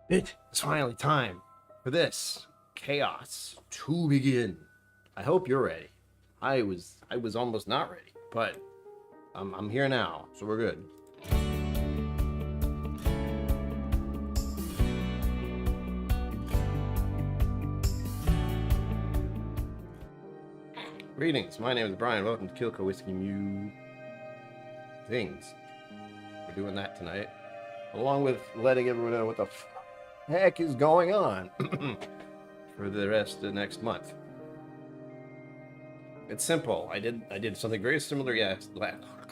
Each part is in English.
It's finally time for this chaos to begin. I hope you're ready. I was almost not ready, but I'm here now, so we're good. Greetings, my name is Brian. Welcome to KillCo Whiskey Musings. We're doing that tonight, along with letting everyone know what the heck is going on for the rest of the next month. It's simple. I did something very similar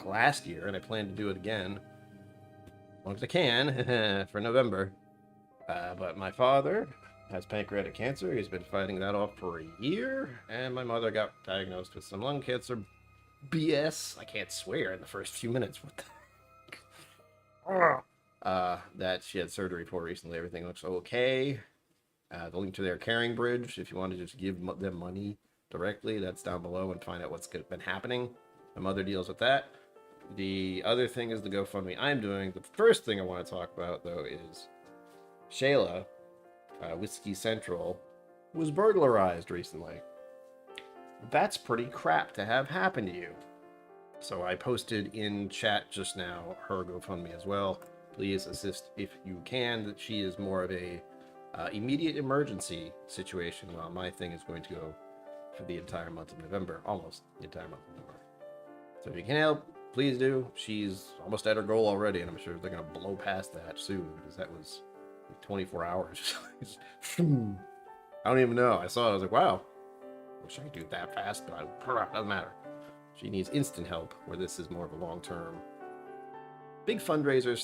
last year, and I plan to do it again as long as I can for November. But my father has pancreatic cancer. He's been fighting that off for a year, and my mother got diagnosed with some lung cancer. BS. I can't swear in the first few minutes. What the? That she had surgery for recently. Everything looks okay. The link to their caring bridge, if you want to just give them money directly, that's down below, and find out what's been happening. My mother deals with that. The other thing is the GoFundMe I'm doing. The first thing I want to talk about, though, is Shayla, Whiskey Central, was burglarized recently. That's pretty crap to have happen to you. So I posted in chat just now her GoFundMe as well. Please assist if you can. That she is more of a immediate emergency situation, while my thing is going to go for the entire month of November, almost the entire month of November. So if you can help, please do. She's almost at her goal already, and I'm sure they're going to blow past that soon, because that was 24 hours. I don't even know. I saw it. I was like, wow. Wish I could do it that fast, but it doesn't matter. She needs instant help, where this is more of a long-term, big fundraiser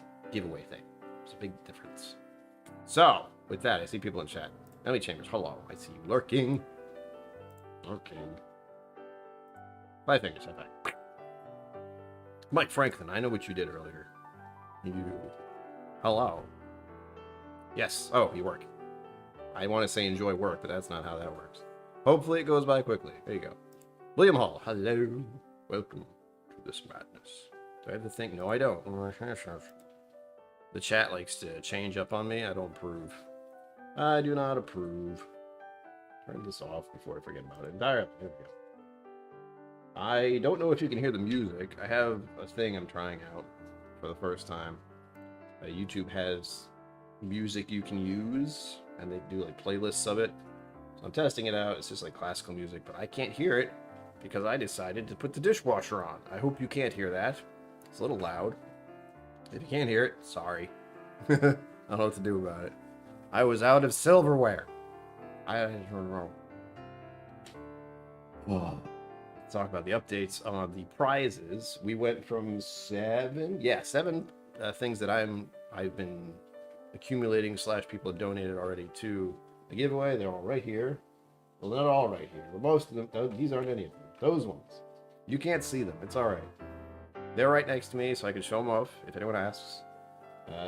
/ giveaway thing. There's a big difference. So, with that, I see people in chat. Emily Chambers, hello. I see you lurking. Lurking. 5 fingers, high five. Mike Franklin, I know what you did earlier. You. Hello. Yes. Oh, you work. I want to say enjoy work, but that's not how that works. Hopefully it goes by quickly. There you go. William Hall, hello. Welcome to this madness. Do I have to think? No, I don't. The chat likes to change up on me. I don't approve. I do not approve. Turn this off before I forget about it. There we go. I don't know if you can hear the music. I have a thing I'm trying out for the first time. YouTube has music you can use, and they do like playlists of it. So I'm testing it out. It's just like classical music, but I can't hear it because I decided to put the dishwasher on. I hope you can't hear that. It's a little loud. If you can't hear it, sorry. I don't know what to do about it. I was out of silverware. I don't know. Let's talk about the updates on the prizes. We went from 7 things that I've been accumulating / people have donated already to the giveaway. They're all right here. Well, not all right here, but most of them. These aren't any of them. Those ones. You can't see them. It's all right. They're right next to me, so I can show them off if anyone asks.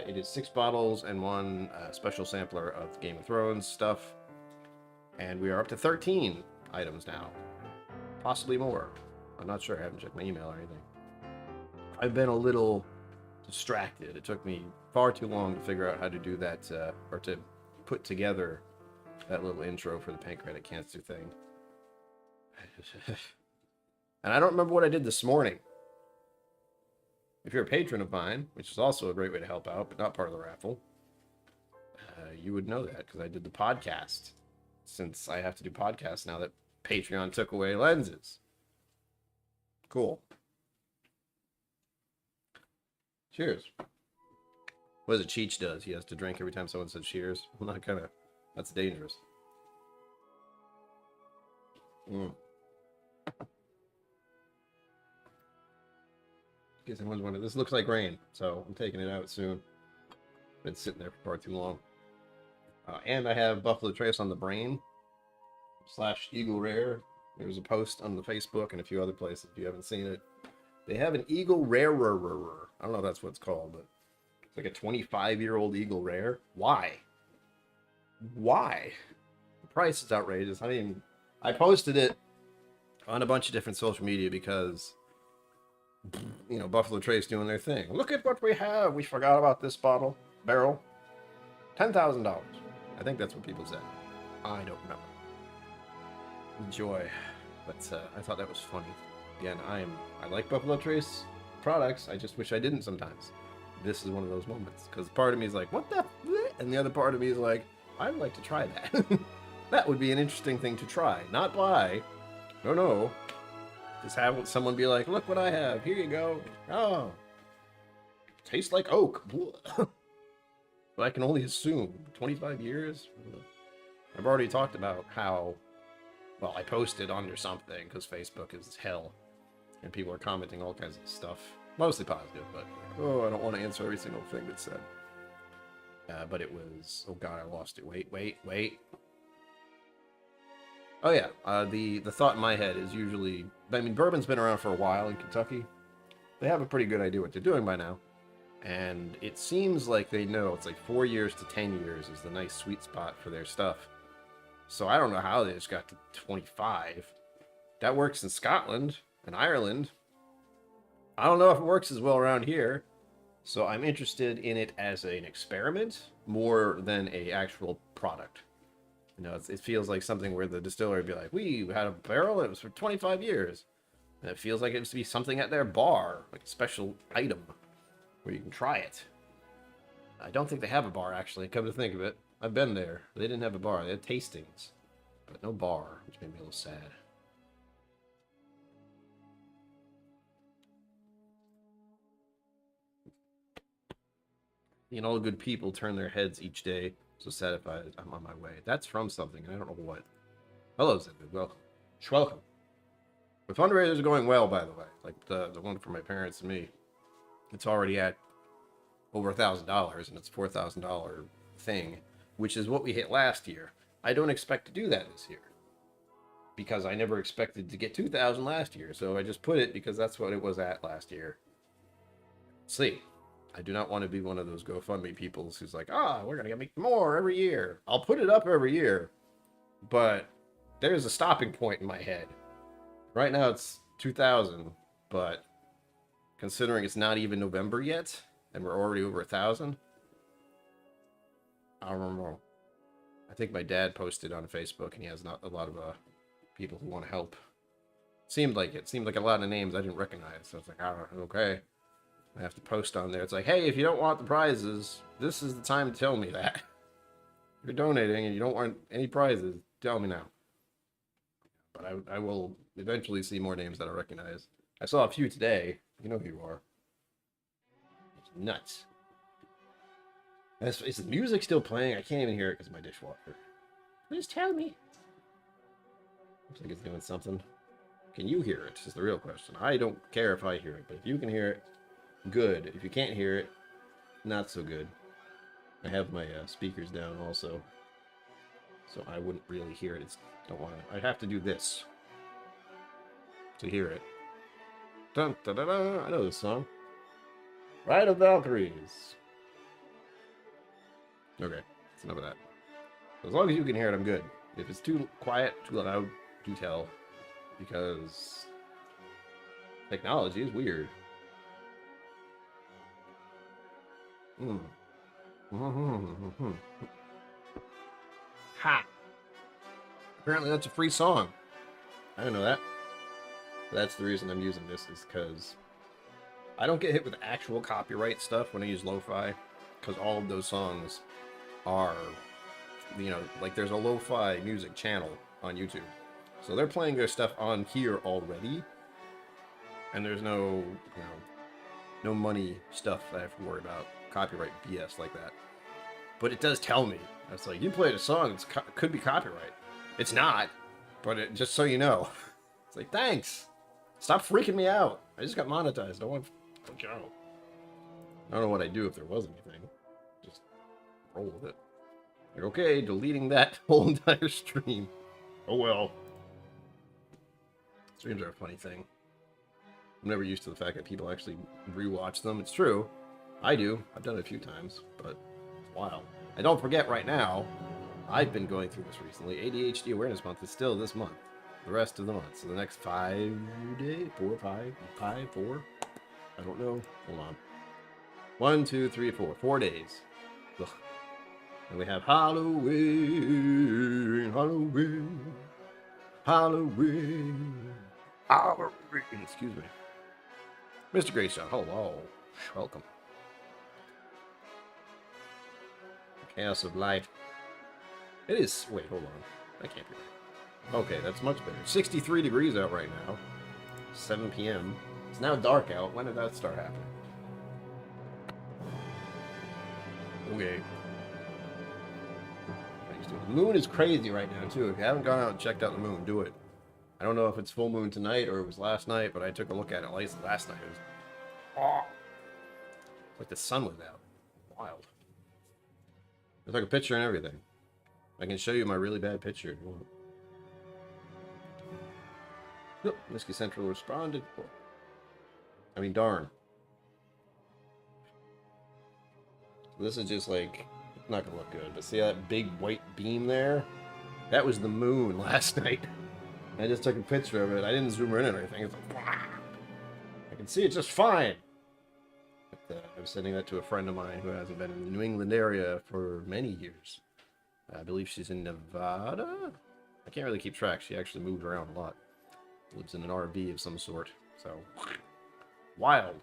It is 6 bottles and 1 special sampler of Game of Thrones stuff. And we are up to 13 items now. Possibly more. I'm not sure. I haven't checked my email or anything. I've been a little distracted. It took me far too long to figure out how to do that, or to put together that little intro for the pancreatic cancer thing. And I don't remember what I did this morning. If you're a patron of mine, which is also a great way to help out, but not part of the raffle, you would know that because I did the podcast. Since I have to do podcasts now that Patreon took away lenses. Cool. Cheers. What is it Cheech does? He has to drink every time someone says cheers. Well, not kind of. That's dangerous. In case anyone's wondering, this looks like rain, so I'm taking it out soon. Been sitting there for far too long. And I have Buffalo Trace on the brain / Eagle Rare. There's a post on the Facebook and a few other places if you haven't seen it. They have an Eagle Rarer. I don't know if that's what it's called, but it's like a 25-year-old Eagle Rare. Why? Why? The price is outrageous. I posted it on a bunch of different social media because, you know, Buffalo Trace doing their thing. Look at what we have. We forgot about this barrel. $10,000. I think that's what people said. I don't remember. Joy. But I thought that was funny. Again, I like Buffalo Trace products. I just wish I didn't sometimes. This is one of those moments. Because part of me is like, what the? And the other part of me is like, I'd like to try that. That would be an interesting thing to try. Not buy. No. Just have someone be like, look what I have. Here you go. Oh. Tastes like oak. But I can only assume 25 years. I've already talked about how, well, I posted under something because Facebook is hell. And people are commenting all kinds of stuff. Mostly positive, but I don't want to answer every single thing that's said. But it was, oh god, I lost it. Wait. Oh yeah, the thought in my head is usually, I mean, bourbon's been around for a while in Kentucky. They have a pretty good idea what they're doing by now. And it seems like they know it's like 4 years to 10 years is the nice sweet spot for their stuff. So I don't know how they just got to 25. That works in Scotland and Ireland. I don't know if it works as well around here. So I'm interested in it as an experiment more than a actual product. You know, it feels like something where the distiller would be like, we had a barrel, it was for 25 years. And it feels like it was to be something at their bar, like a special item where you can try it. I don't think they have a bar, actually, come to think of it. I've been there. They didn't have a bar. They had tastings, but no bar, which made me a little sad. You know, all good people turn their heads each day. So sad if I'm on my way. That's from something, and I don't know what. Hello, Zedvid. Welcome. Welcome. The fundraisers are going well, by the way. Like the one for my parents and me. It's already at over $1,000, and it's $4,000 thing, which is what we hit last year. I don't expect to do that this year because I never expected to get 2,000 last year. So I just put it because that's what it was at last year. Let's see. I do not want to be one of those GoFundMe people who's like, we're going to make more every year. I'll put it up every year, but there's a stopping point in my head. Right now it's 2,000, but considering it's not even November yet, and we're already over 1,000, I don't remember. I think my dad posted on Facebook, and he has not a lot of people who want to help. Seemed like it. Seemed like a lot of names I didn't recognize. So I was like, okay. I have to post on there. It's like, hey, if you don't want the prizes, this is the time to tell me that. If you're donating and you don't want any prizes, tell me now. But I will eventually see more names that I recognize. I saw a few today. You know who you are. It's nuts. Is the music still playing? I can't even hear it because of my dishwasher. Please tell me. Looks like it's doing something. Can you hear it? Is the real question. I don't care if I hear it, but if you can hear it, good. If you can't hear it, not so good. I have my speakers down also, so I wouldn't really hear it. Don't want to. I'd have to do this to hear it. Dun, da, da, da. I know this song. Ride of Valkyries. Okay, that's enough of that. As long as you can hear it, I'm good. If it's too quiet, too loud, do tell, because technology is weird. Ha! Apparently that's a free song. I didn't know that. That's the reason I'm using this, is because I don't get hit with actual copyright stuff when I use lo-fi, because all of those songs are, you know, like there's a lo-fi music channel on YouTube. So they're playing their stuff on here already, and there's no, you know, no money stuff that I have to worry about. Copyright BS like that. But it does tell me. It's like, you played a song, it could be copyright. It's not, but just so you know. It's like, thanks. Stop freaking me out. I just got monetized. I don't want to freak out. I don't know what I'd do if there was anything. Just roll with it. Like, okay, deleting that whole entire stream. Oh well. Streams are a funny thing. I'm never used to the fact that people actually rewatch them. It's true. I do. I've done it a few times, but it's wild. And don't forget right now, I've been going through this recently. ADHD Awareness Month is still this month. The rest of the month. So the next 5 days, 4, 5, 4. I don't know. Hold on. 1, 2, 3, 4. 4 days. Ugh. And we have Halloween, Halloween, Halloween, Halloween. Excuse me. Mr. Greystone, hello. Welcome. Chaos of life. It is. Wait, hold on. That can't be right. Okay, that's much better. 63 degrees out right now. 7 p.m. It's now dark out. When did that start happening? Okay. The moon is crazy right now, too. If you haven't gone out and checked out the moon, do it. I don't know if it's full moon tonight or it was last night, but I took a look at it last night. It was... Oh! It's like the sun was out. Wild. I took a picture and everything. I can show you my really bad picture if you want. Nope, Whiskey Central responded. I mean, darn. This is just like, not gonna look good, but see that big white beam there? That was the moon last night. I just took a picture of it. I didn't zoom in or anything. It's like, I can see it just fine. But, I was sending that to a friend of mine who hasn't been in the New England area for many years. I believe she's in Nevada? I can't really keep track. She actually moves around a lot. Lives in an RV of some sort. So, wild.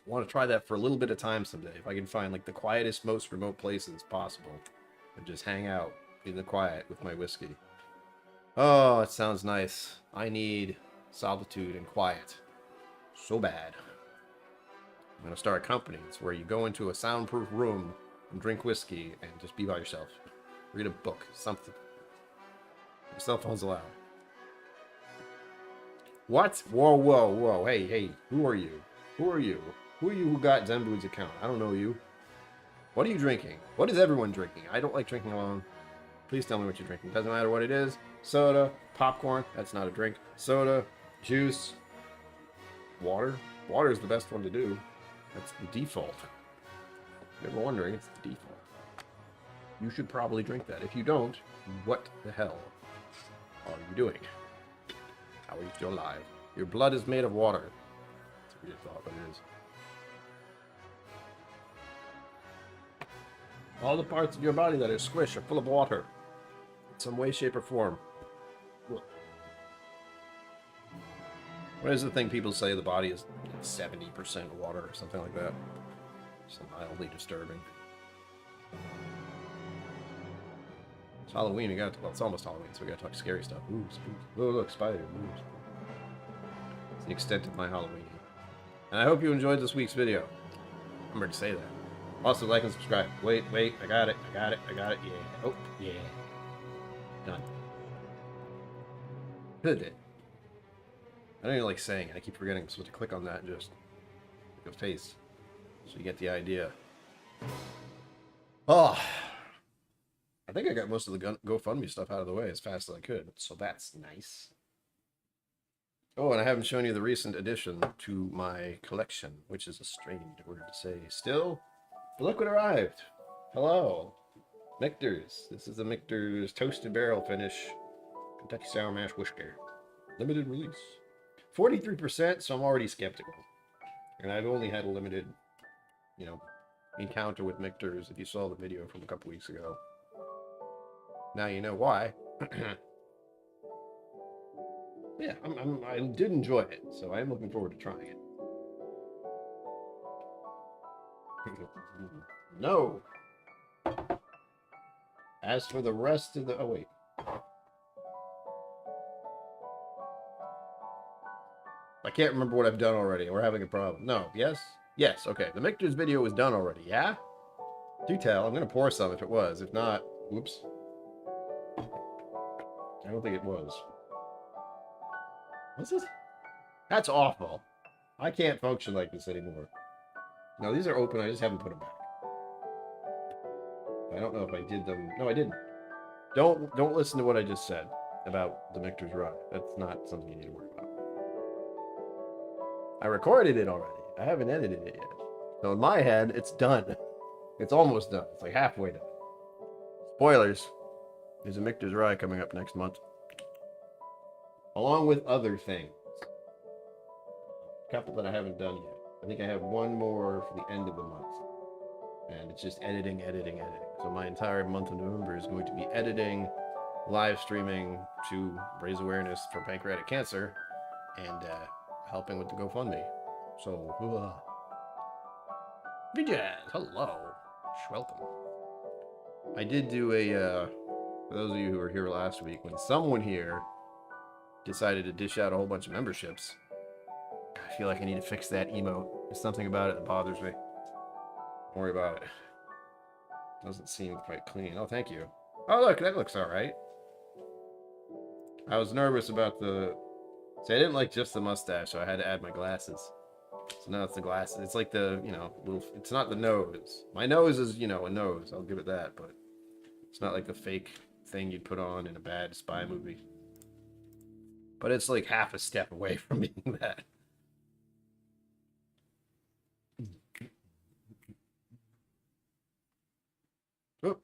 I want to try that for a little bit of time someday. If I can find like the quietest, most remote places possible. And just hang out in the quiet with my whiskey. Oh, it sounds nice. I need solitude and quiet. So bad. I'm going to start a company. It's where you go into a soundproof room and drink whiskey and just be by yourself. Read a book. Something. Your cell phone's allowed. What? Whoa, whoa, whoa. Hey, hey. Who are you? Who are you? Who are you who got Zenbu's account? I don't know you. What are you drinking? What is everyone drinking? I don't like drinking alone. Please tell me what you're drinking. Doesn't matter what it is. Soda, popcorn. That's not a drink. Soda, juice, water. Water is the best one to do. That's the default. If you're ever wondering, it's the default. You should probably drink that. If you don't, what the hell are you doing? How are you still alive? Your blood is made of water. That's a weird thought, but it is. All the parts of your body that are squish are full of water. In some way, shape, or form. What is the thing people say the body is 70% water or something like that? It's mildly disturbing. It's Halloween, we got well, it's almost Halloween, so we gotta talk scary stuff. Ooh, spooky. Oh, look, spider. Ooh, spooky. It's the extent of my Halloween. And I hope you enjoyed this week's video. Remember to say that. Also, like and subscribe. Wait, I got it. Yeah. Oh, yeah. Done. Good. I don't even like saying it. I keep forgetting. I'm supposed to click on that and just make a face. So you get the idea. Oh. I think I got most of the GoFundMe stuff out of the way as fast as I could. So that's nice. Oh, and I haven't shown you the recent addition to my collection, which is a strange word to say still. But look what arrived. Hello. Michter's. This is the Michter's Toasted Barrel Finish Kentucky Sour Mash Whiskey. Limited release. 43%, so I'm already skeptical. And I've only had a limited, encounter with Michter's if you saw the video from a couple weeks ago. Now you know why. Yeah, I did enjoy it, so I am looking forward to trying it. No. As for the rest of the... Oh, wait. I can't remember what I've done already. We're having a problem. No. Yes? Yes. Okay. The Michter's video was done already. Yeah? Do tell. I'm going to pour some if it was. If not... Whoops. I don't think it was. What's this? That's awful. I can't function like this anymore. No, these are open. I just haven't put them back. I don't know if I did them. No, I didn't. Don't listen to what I just said about the Michter's Rye. That's not something you need to worry about. I recorded it already. I haven't edited it yet. So in my head, it's done. It's almost done. It's like halfway done. Spoilers. There's a Michter's Rye coming up next month. Along with other things. A couple that I haven't done yet. I think I have one more for the end of the month. And it's just editing, editing, editing. So my entire month of November is going to be editing, live streaming to raise awareness for pancreatic cancer, and helping with the GoFundMe. So, Vijay, hello, welcome. I did do a, for those of you who were here last week, when someone here decided to dish out a whole bunch of memberships, I feel like I need to fix that emote. There's something about it that bothers me. Don't worry about it. Doesn't seem quite clean. Oh, thank you. Oh, look, that looks all right. I was nervous about the... See, I didn't like just the mustache, so I had to add my glasses. So now it's the glasses. It's like the, you know, little... It's not the nose. My nose is, you know, a nose. I'll give it that, but it's not like the fake thing you'd put on in a bad spy movie. But it's like half a step away from being that. Oh.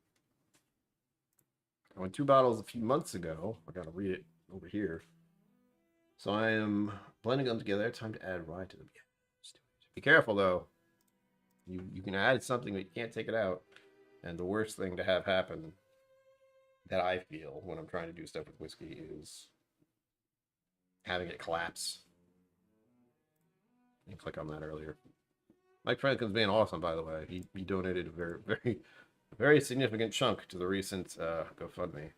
I went 2 bottles a few months ago. I gotta read it over here. So I am blending them together. Time to add rye to them. Yeah, be careful though. You can add something, but you can't take it out. And the worst thing to have happen that I feel when I'm trying to do stuff with whiskey is having it collapse. You click on that earlier. Mike Franklin's being awesome, by the way. He donated a very significant chunk to the recent GoFundMe.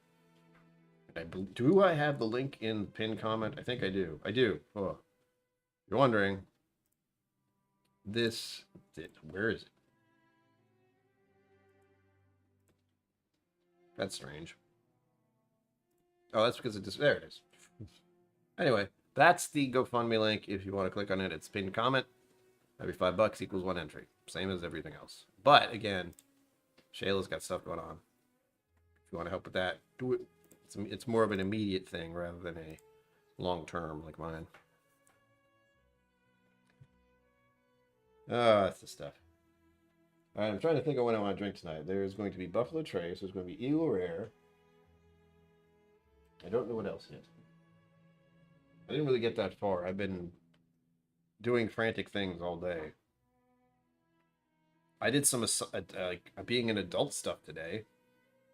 Do I have the link in the pinned comment? I think I do. I do. Oh, you're wondering. Where is it? That's strange. Oh, that's because it just, there it is. Anyway, that's the GoFundMe link. If you want to click on it, it's pinned comment. Every $5 equals 1 entry. Same as everything else. But again, Shayla's got stuff going on. If you want to help with that, do it. It's more of an immediate thing rather than a long term like mine. That's the stuff. All right, I'm trying to think of what I want to drink tonight. There's going to be Buffalo Trace. There's going to be Eagle Rare. I don't know what else yet. I didn't really get that far. I've been doing frantic things all day. I did some like being an adult stuff today,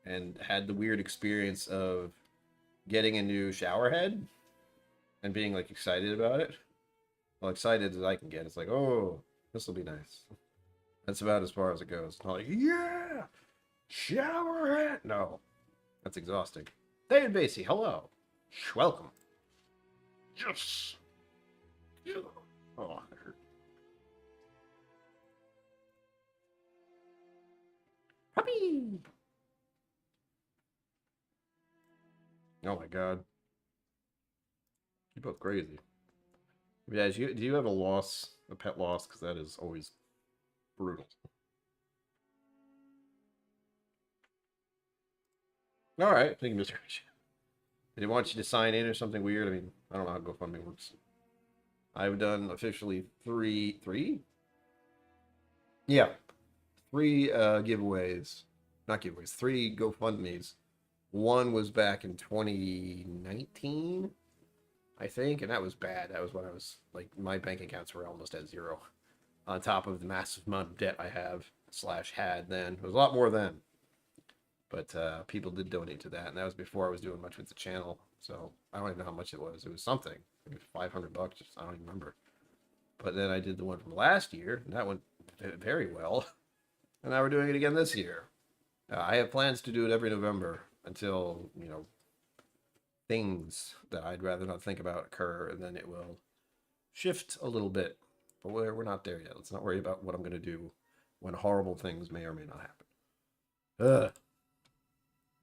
and had the weird experience of getting a new shower head and being like excited about it. Well, excited as I can get. It's like, oh, this will be nice. That's about as far as it goes. Not like, yeah, shower head. No, that's exhausting. David Basie, hello. Welcome. Yes. Oh, that hurt. Puppy. Oh my god. You're both crazy. Yeah, do you have a pet loss? Because that is always brutal. All right, thank you, Mr. Rich. Did they want you to sign in or something weird? I mean, I don't know how GoFundMe works. I've done officially three? Yeah, 3 giveaways. Not giveaways, 3 GoFundMes. One was back in 2019, I think, and that was bad. That was when I was, like, my bank accounts were almost at 0. On top of the massive amount of debt I have, / had then. It was a lot more then. But people did donate to that, and that was before I was doing much with the channel. So I don't even know how much it was. It was something. Maybe $500. I don't even remember. But then I did the one from last year, and that went very well. And now we're doing it again this year. I have plans to do it every November until, you know, things that I'd rather not think about occur, and then it will shift a little bit. But we're not there yet. Let's not worry about what I'm going to do when horrible things may or may not happen.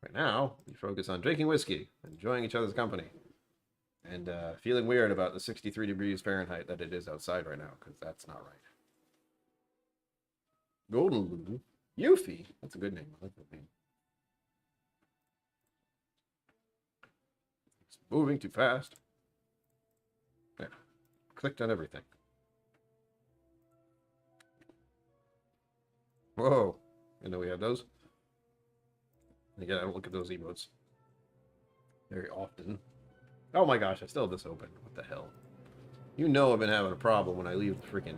Right now, we focus on drinking whiskey, enjoying each other's company, and feeling weird about the 63 degrees Fahrenheit that it is outside right now, because that's not right. Golden Lulu. Yuffie. That's a good name. I like that name. It's moving too fast. There. Clicked on everything. Whoa. I know we had those. Again, I don't look at those emotes very often. Oh my gosh, I still have this open. What the hell? You know I've been having a problem when I leave the freaking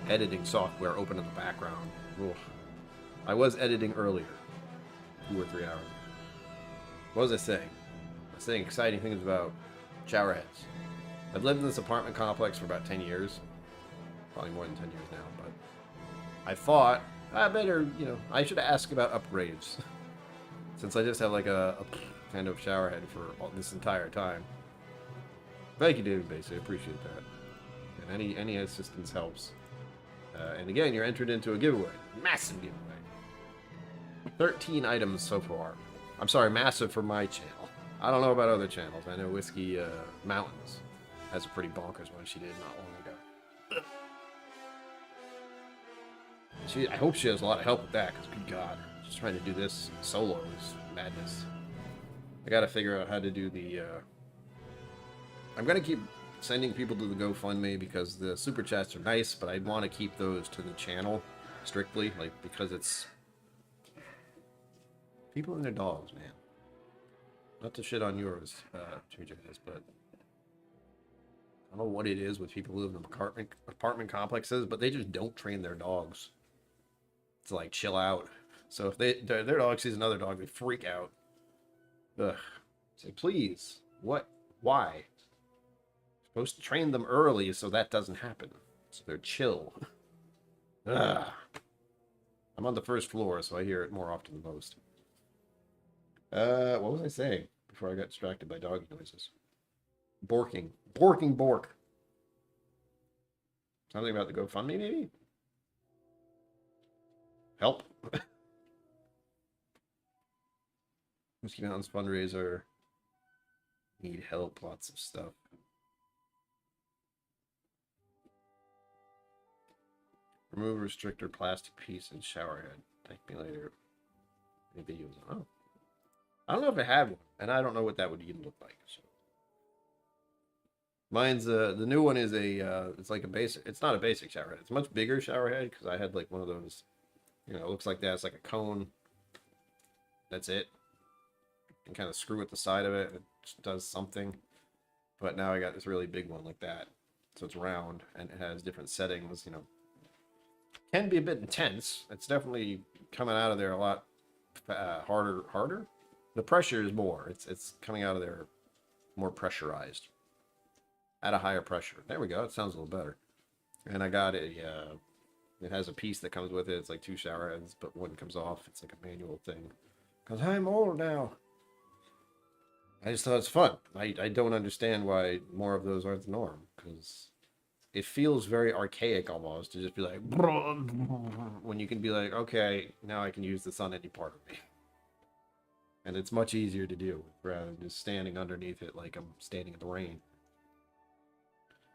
editing software open in the background. Oof. I was editing earlier, 2 or 3 hours. What was I saying? I was saying exciting things about shower heads. I've lived in this apartment complex for about 10 years. Probably more than 10 years now, but I thought I better, I should ask about upgrades. Since I just have like a kind of shower head for this entire time. Thank you, David Basie. I appreciate that. And any assistance helps. And again, you're entered into a giveaway. Massive giveaway. 13 items so far. I'm sorry, massive for my channel. I don't know about other channels. I know Whiskey Mountains has a pretty bonkers one she did not long ago. I hope she has a lot of help with that, because good God, just trying to do this solo is madness. I gotta figure out how to do the, I'm gonna keep sending people to the GoFundMe because the super chats are nice, but I want to keep those to the channel strictly, like, because it's people and their dogs, man. Not to shit on yours, but I don't know what it is with people who live in apartment complexes, but they just don't train their dogs to like chill out. So if their dog sees another dog, they freak out. Ugh. Say, please, what? Why? Supposed to train them early so that doesn't happen. So they're chill. Ugh. I'm on the first floor, so I hear it more often than most. What was I saying before I got distracted by dog noises? Borking. Bork. Something about the GoFundMe, maybe? Help. Whiskey Mountains fundraiser. Need help, lots of stuff. Remove restrictor plastic piece and shower head. Thank me later. Any videos? Oh. I don't know if I have one, and I don't know what that would even look like. So. Mine's the new one is it's like a basic. It's not a basic shower head. It's a much bigger shower head because I had like one of those. It looks like that. It's like a cone. That's it. You can kind of screw at the side of it. It does something. But now I got this really big one like that. So it's round and it has different settings. Can be a bit intense. It's definitely coming out of there a lot harder. The pressure is more. It's coming out of there more pressurized. At a higher pressure. There we go. It sounds a little better. And I got it has a piece that comes with it. It's like 2 shower heads, but one comes off. It's like a manual thing. Because I'm old now. I just thought it's fun. I don't understand why more of those aren't the norm. Because it feels very archaic almost to just be like, when you can be like, okay, now I can use this on any part of me. And it's much easier to do rather than just standing underneath it like I'm standing in the rain.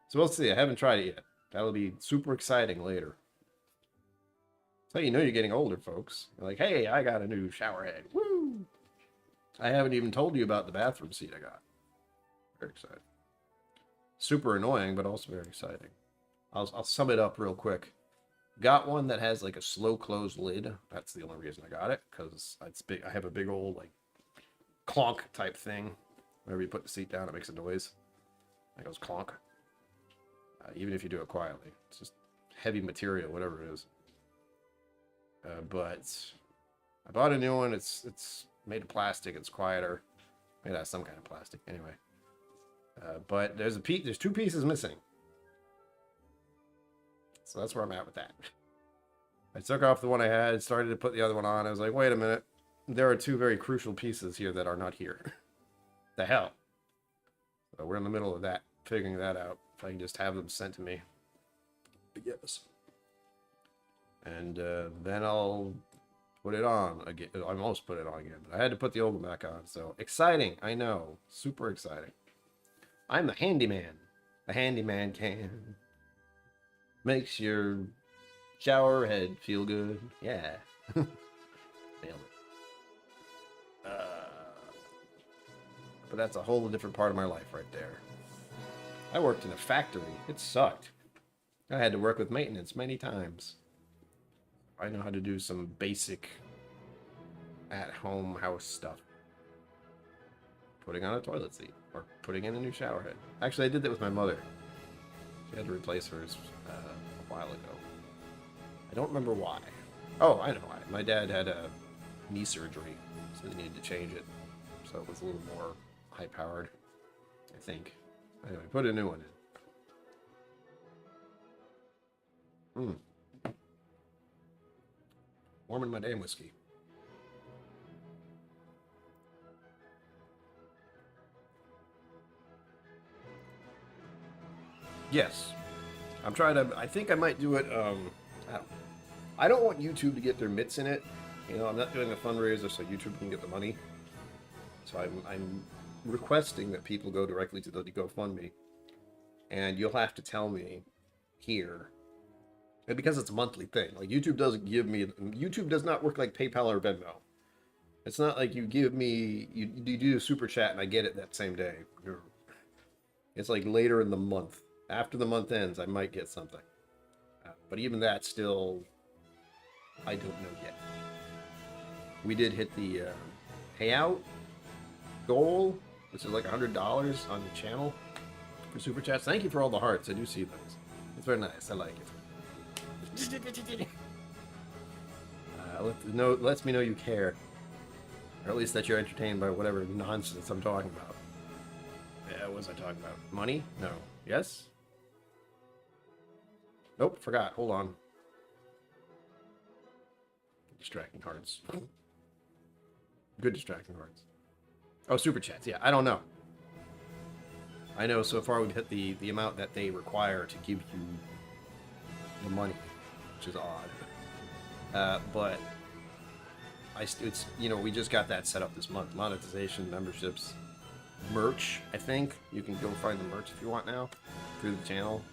So we'll see. I haven't tried it yet. That'll be super exciting later. So you know you're getting older, folks. You're like, hey, I got a new shower head. Woo! I haven't even told you about the bathroom seat I got. Very excited. Super annoying, but also very exciting. I'll sum it up real quick. Got one that has like a slow close lid. That's the only reason I got it, because it's big. I have a big old like clonk type thing. Whenever you put the seat down, it makes a noise. It goes clonk. Even if you do it quietly, it's just heavy material, whatever it is. But I bought a new one. It's made of plastic. It's quieter. Made out of some kind of plastic, anyway. But there's 2 pieces missing. So that's where I'm at with that. I took off the one I had, started to put the other one on. I was like, wait a minute. There are 2 very crucial pieces here that are not here. The hell? So we're in the middle of that, figuring that out. If I can just have them sent to me. Yes. And then I'll put it on again. I almost put it on again, but I had to put the old one back on. So exciting, I know. Super exciting. I'm the handyman. The handyman can. Makes your shower head feel good. Yeah. Nailed it. But that's a whole different part of my life right there. I worked in a factory. It sucked. I had to work with maintenance many times. I know how to do some basic at-home house stuff. Putting on a toilet seat. Or putting in a new shower head. Actually, I did that with my mother. She had to replace hers a while ago. I don't remember why. Oh, I know. My dad had a knee surgery, so they needed to change it. So it was a little more high-powered, I think. Anyway, put a new one in. Warming my damn whiskey. Yes. I'm trying to... I think I might do it... I don't want YouTube to get their mitts in it. You know, I'm not doing a fundraiser so YouTube can get the money. So I'm requesting that people go directly to the GoFundMe. And you'll have to tell me here. And because it's a monthly thing. Like, YouTube doesn't give me... YouTube does not work like PayPal or Venmo. It's not like you give me... You do a super chat and I get it that same day. It's like later in the month. After the month ends, I might get something. But even that still... I don't know yet. We did hit the payout goal, which is like $100 on the channel for super chats. Thank you for all the hearts. I do see those. It's very nice. I like it. Lets me know you care, or at least that you're entertained by whatever nonsense I'm talking about. Yeah, what was I talking about? Money? No. Yes? Nope. Forgot. Hold on. Distracting hearts. Good distracting hearts. Oh, super chats. Yeah, I don't know. I know so far we've hit the amount that they require to give you the money, which is odd. But it's, you know, we just got that set up this month. Monetization, memberships, merch. I think you can go find the merch if you want now through the channel.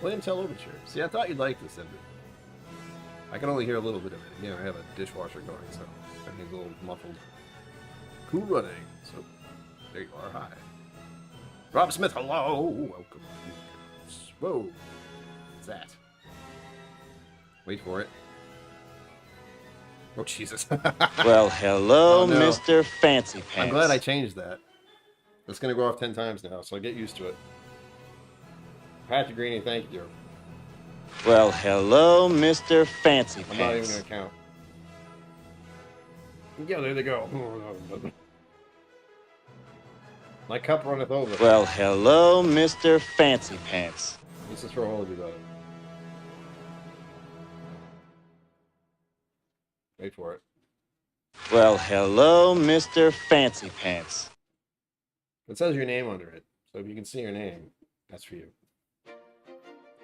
Play and tell overture. See, I thought you'd like this, Envy. I can only hear a little bit of it. You know, I have a dishwasher going, so everything's a little muffled. Cool running. So, there you are. Hi. Rob Smith, hello. Welcome. Whoa. What's that? Wait for it. Oh, Jesus. Well, hello, oh, no. Mr. Fancy Pants. I'm glad I changed that. It's going to go off 10 times now, so I get used to it. Patrick Greeny, thank you, Joe. Well, hello, Mr. Fancy Pants. I'm not even going to count. Yeah, there they go. My cup runneth over. Well, hello, Mr. Fancy Pants. This is for all of you, though. Wait for it. Well, hello, Mr. Fancy Pants. It says your name under it, so if you can see your name, that's for you.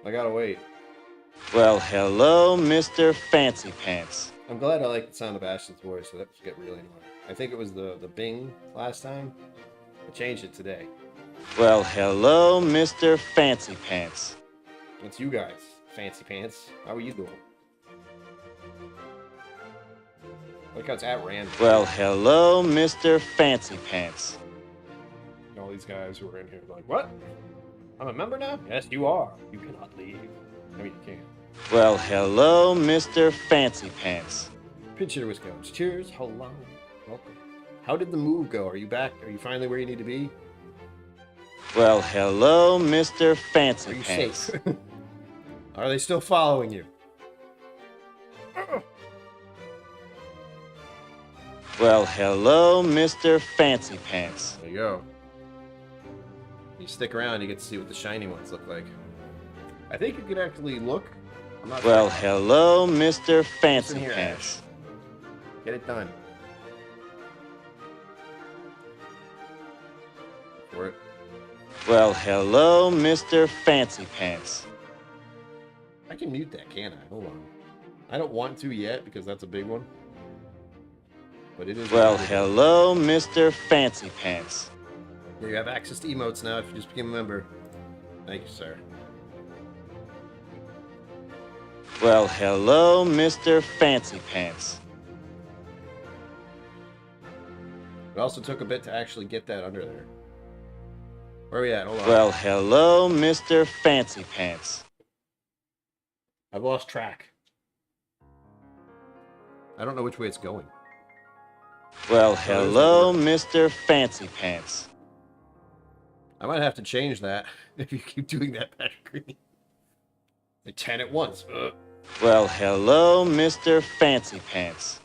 I gotta wait. Well, hello, Mr. Fancy Pants. I'm glad I like the sound of Ashton's voice, so that would get really annoying. I think it was the Bing last time. I changed it today. Well, hello, Mr. Fancy Pants. It's you guys, Fancy Pants. How are you doing? Look how it's at random. Well, hello, Mr. Fancy Pants. All these guys who are in here are like, what? I'm a member now? Yes, you are. You cannot leave. I mean, you can. Well, hello, Mr. Fancy Pants. Pinch hitter with Scotch. Cheers. Hello. Welcome. How did the move go? Are you back? Are you finally where you need to be? Well, hello, Mr. Fancy Are you Pants. safe? Are they still following you? Well, hello, Mr. Fancy Pants. There you go. You stick around, you get to see what the shiny ones look like. I think you can actually look. I'm not well, sure. hello, Mr. Fancy here, Pants. Get it done. For it. Well, hello, Mr. Fancy Pants. I can mute that, can't I? Hold on. I don't want to yet because that's a big one. But it is. Well, hello, Mr. Fancy Pants. You have access to emotes now if you just became a member. Thank you, sir. Well, hello, Mr. Fancy Pants. It also took a bit to actually get that under there. Where are we at? Hold on. Well, hello, Mr. Fancy Pants. I've lost track. I don't know which way it's going. Well, hello, Mr. Fancy Pants. I might have to change that if you keep doing that, Patrick Green. Like 10 at once. Ugh. Well, hello, Mr. Fancy Pants.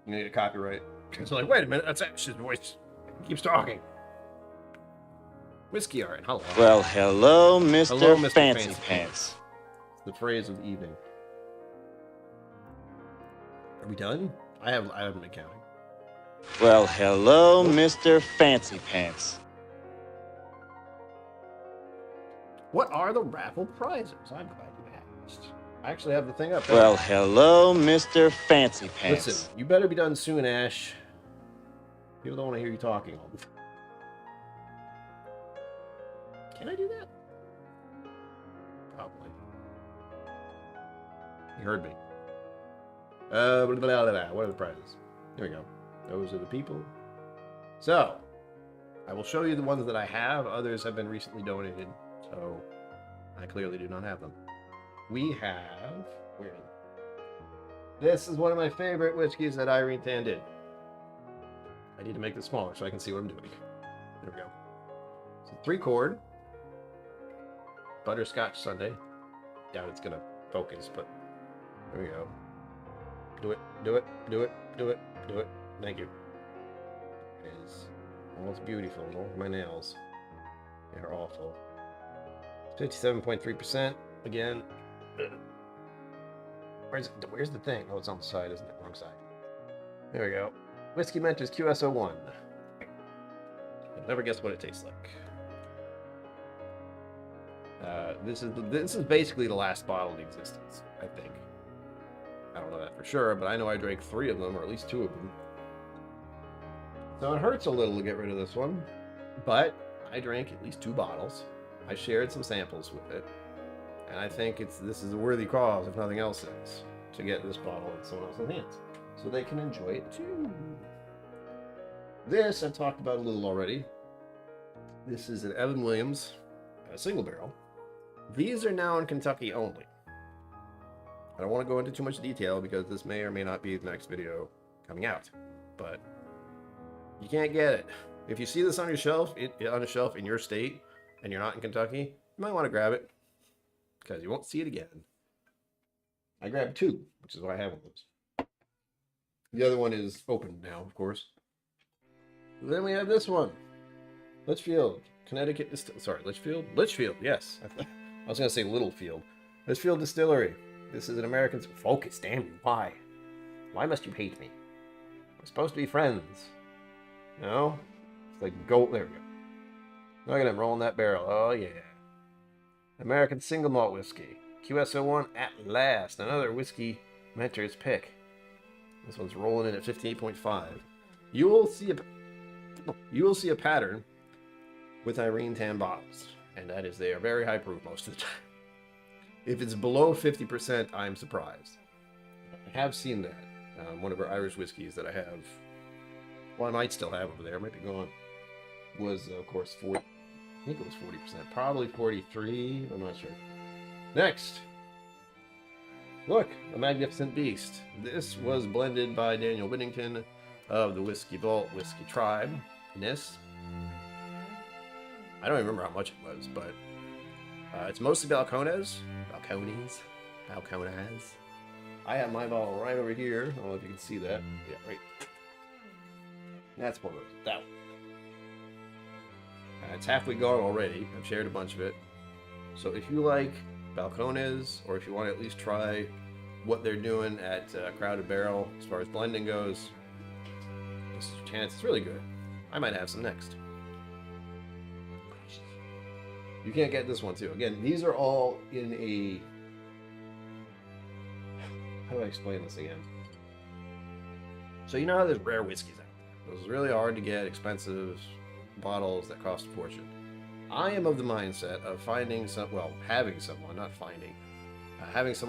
You need a copyright. It's like, wait a minute, that's Ash's voice. He keeps talking. Whiskey art. Hello. Well, hello, Mr. Hello, Mr. Fancy Pants. It's the phrase of the evening. Are we done? I haven't been counting. Well, hello, Mr. Fancy Pants. What are the raffle prizes? I'm glad you asked. I actually have the thing up. Well, hello, Mr. Fancy Pants. Listen, you better be done soon, Ash. People don't want to hear you talking all the time. Can I do that? Probably. You heard me. Blah, blah, blah, blah. What are the prizes? Here we go. Those are the people. So, I will show you the ones that I have. Others have been recently donated, so I clearly do not have them. We have... Where is it? This is one of my favorite whiskeys that Irene Tan did. I need to make this smaller so I can see what I'm doing. There we go. So 3-chord. Butterscotch Sunday. Doubt it's gonna focus, but there we go. Do it, do it, do it, do it, do it. Thank you. It is almost beautiful. Oh, my nails. They're awful. 57.3% again. Where's the thing? Oh, it's on the side, isn't it? Wrong side. There we go. Whiskey Mentors QSO1. You'll never guess what it tastes like. This is basically the last bottle in existence, I think. I don't know that for sure, but I know I drank 3 of them, or at least 2 of them. So it hurts a little to get rid of this one, but I drank at least 2 bottles. I shared some samples with it, and I think this is a worthy cause, if nothing else is, to get this bottle in someone else's hands, so they can enjoy it too. This I've talked about a little already. This is an Evan Williams single barrel. These are now in Kentucky only. I don't want to go into too much detail because this may or may not be the next video coming out, but you can't get it. If you see this on your shelf, on a shelf in your state, and you're not in Kentucky, you might want to grab it because you won't see it again. I grabbed 2, which is why I have one of those. The other one is open now, of course. Then we have this one, Litchfield, Connecticut Litchfield, yes. I was going to say Littlefield. Litchfield Distillery. This is an American... Focus, damn you. Why? Why must you hate me? We're supposed to be friends. No? It's like gold. There we go. Look at him rolling that barrel. Oh, yeah. American Single Malt Whiskey. QSO1 at last. Another whiskey mentor's pick. This one's rolling in at 58.5. You will see a pattern with Irene Tan bottles. And that is they are very high proof most of the time. If it's below 50%, I'm surprised. I have seen that. One of our Irish whiskeys that I have, well, I might still have over there, might be gone, was, of course, 40. I think it was 40%. Probably 43. I'm not sure. Next. Look, a Magnificent Beast. This was blended by Daniel Whittington of the Whiskey Vault Whiskey Tribe. This. I don't even remember how much it was, but it's mostly Balcones. I have my bottle right over here. I don't know if you can see that. Yeah, right. That's one of those. That one. It's halfway gone already. I've shared a bunch of it. So if you like Balcones, or if you want to at least try what they're doing at Crowded Barrel as far as blending goes, this is your chance. It's really good. I might have some next. You can't get this one too. Again, these are all in a... How do I explain this again? So you know how there's rare whiskeys out there. Those are really hard to get, expensive bottles that cost a fortune. I am of the mindset of having someone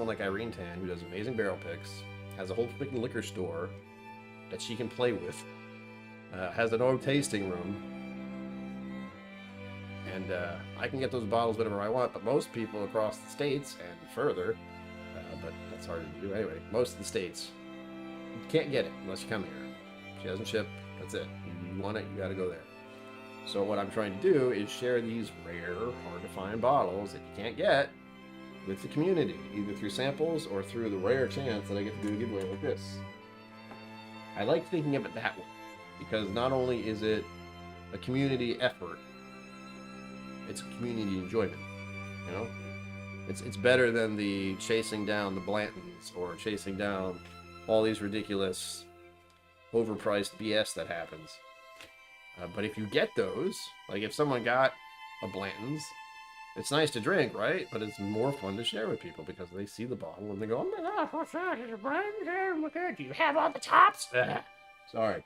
like Irene Tan, who does amazing barrel picks, has a whole freaking liquor store that she can play with, has an own tasting room, and I can get those bottles whenever I want, but most people across the states and further, but that's hard to do anyway, most of the states, you can't get it unless you come here. She doesn't ship, that's it. You want it, you gotta go there. So what I'm trying to do is share these rare, hard to find bottles that you can't get with the community, either through samples or through the rare chance that I get to do a giveaway like this. I like thinking of it that way, because not only is it a community effort, it's a community enjoyment, you know? It's better than the chasing down the Blantons or chasing down all these ridiculous, overpriced BS that happens. But if you get those, like if someone got a Blanton's, it's nice to drink, right? But it's more fun to share with people because they see the bottle and they go, "Oh my gosh, what's that? It's a Blanton. Look at it. Do you have all the tops?" Sorry,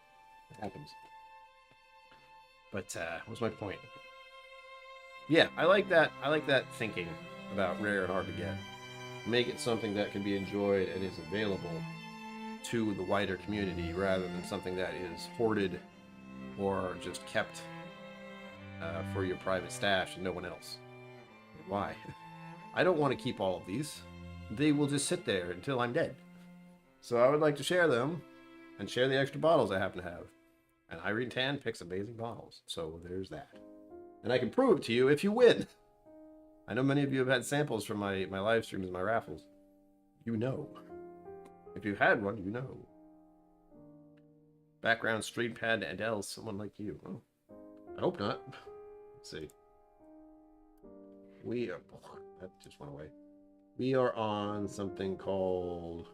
it happens. But what's my point? Yeah, I like that. I like that thinking about rare and hard to get. Make it something that can be enjoyed and is available to the wider community rather than something that is hoarded or just kept for your private stash and no one else. Why? I don't want to keep all of these. They will just sit there until I'm dead. So I would like to share them and share the extra bottles I happen to have. And Irene Tan picks amazing bottles. So there's that. And I can prove it to you if you win. I know many of you have had samples from my live streams and my raffles. You know. If you've had one, you know. Background stream pad and Adele, someone like you. Oh, I hope not. Let's see. We are... Oh, that just went away. We are on something called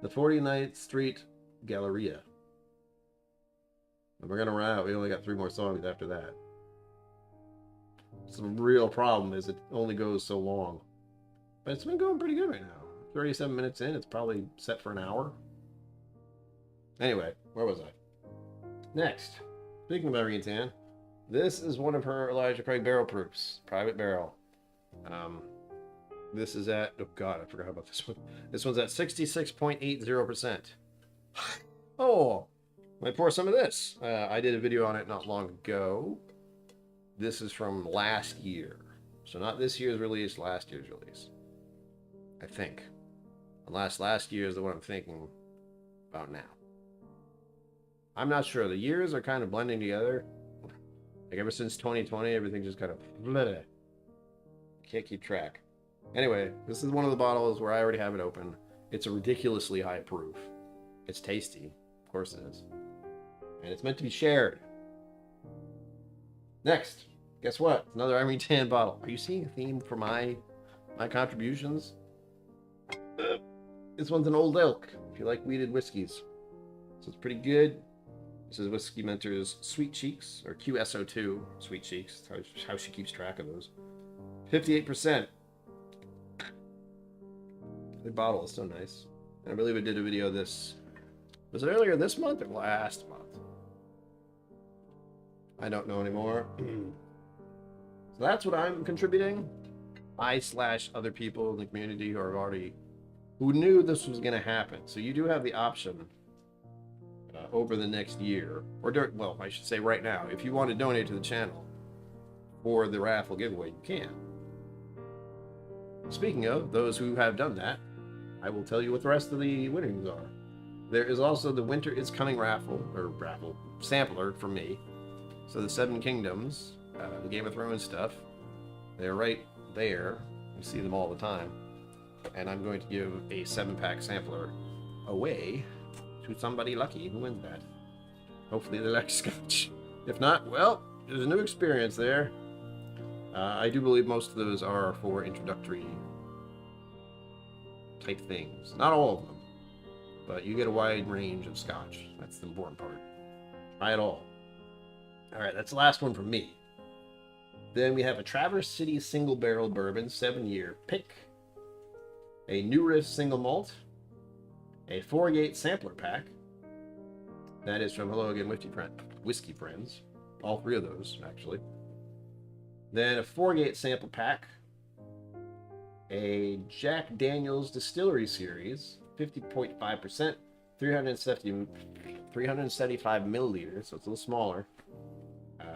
the 49th Street Galleria. And we're going to run out. We only got 3 more songs after that. So the real problem is it only goes so long. But it's been going pretty good right now. 37 minutes in. It's probably set for an hour. Anyway, where was I? Next. Speaking of Irene Tan, this is one of her Elijah Craig barrel proofs. Private barrel. This is at... Oh, God, I forgot about this one. This one's at 66.80%. Oh, might pour some of this. I did a video on it not long ago. This is from last year. So not this year's release, last year's release. I think. Unless last year is the one I'm thinking about now. I'm not sure. The years are kind of blending together. Like ever since 2020, everything just kind of... Bleh. Can't keep track. Anyway, this is one of the bottles where I already have it open. It's a ridiculously high proof. It's tasty. Of course it is. And it's meant to be shared. Next. Guess what? Another Irene Tan bottle. Are you seeing a theme for my contributions? This one's an old elk, if you like weeded whiskeys. So it's pretty good. This is Whiskey Mentor's Sweet Cheeks, or QSO2 Sweet Cheeks. That's how she keeps track of those. 58%. The bottle is so nice. And I believe I did a video of this. Was it earlier this month or last month? I don't know anymore. So that's what I'm contributing. I/other people in the community who knew this was going to happen. So you do have the option over the next year, or well, I should say right now, if you want to donate to the channel for the raffle giveaway, you can. Speaking of those who have done that, I will tell you what the rest of the winnings are. There is also the Winter is Coming raffle sampler for me. So the 7 Kingdoms, the Game of Thrones stuff, they're right there. You see them all the time. And I'm going to give a 7-pack sampler away to somebody lucky who wins that. Hopefully they like Scotch. If not, well, there's a new experience there. I do believe most of those are for introductory type things. Not all of them, but you get a wide range of Scotch. That's the important part. Try it all. All right, that's the last one from me. Then we have a Traverse City Single Barrel Bourbon 7-year pick, a New Riff Single Malt, a 4-gate sampler pack. That is from Hello Again Whiskey Friends. All 3 of those, actually. Then a 4-gate sample pack, a Jack Daniel's Distillery Series, 50.5%, 375 milliliters, so it's a little smaller.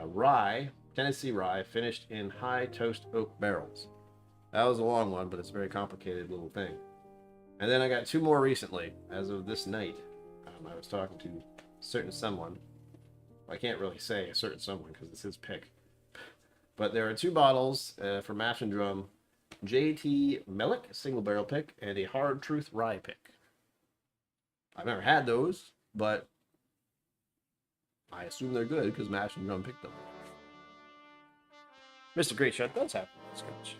Rye, Tennessee rye, finished in high toast oak barrels. That was a long one, but it's a very complicated little thing. And then I got 2 more recently, as of this night. I was talking to a certain someone. Well, I can't really say a certain someone because it's his pick. But there are 2 bottles from Mash and Drum JT Melik single barrel pick and a Hard Truth rye pick. I've never had those, but I assume they're good because Mash and Drum picked them. Mr. Great Shot does have Scotch.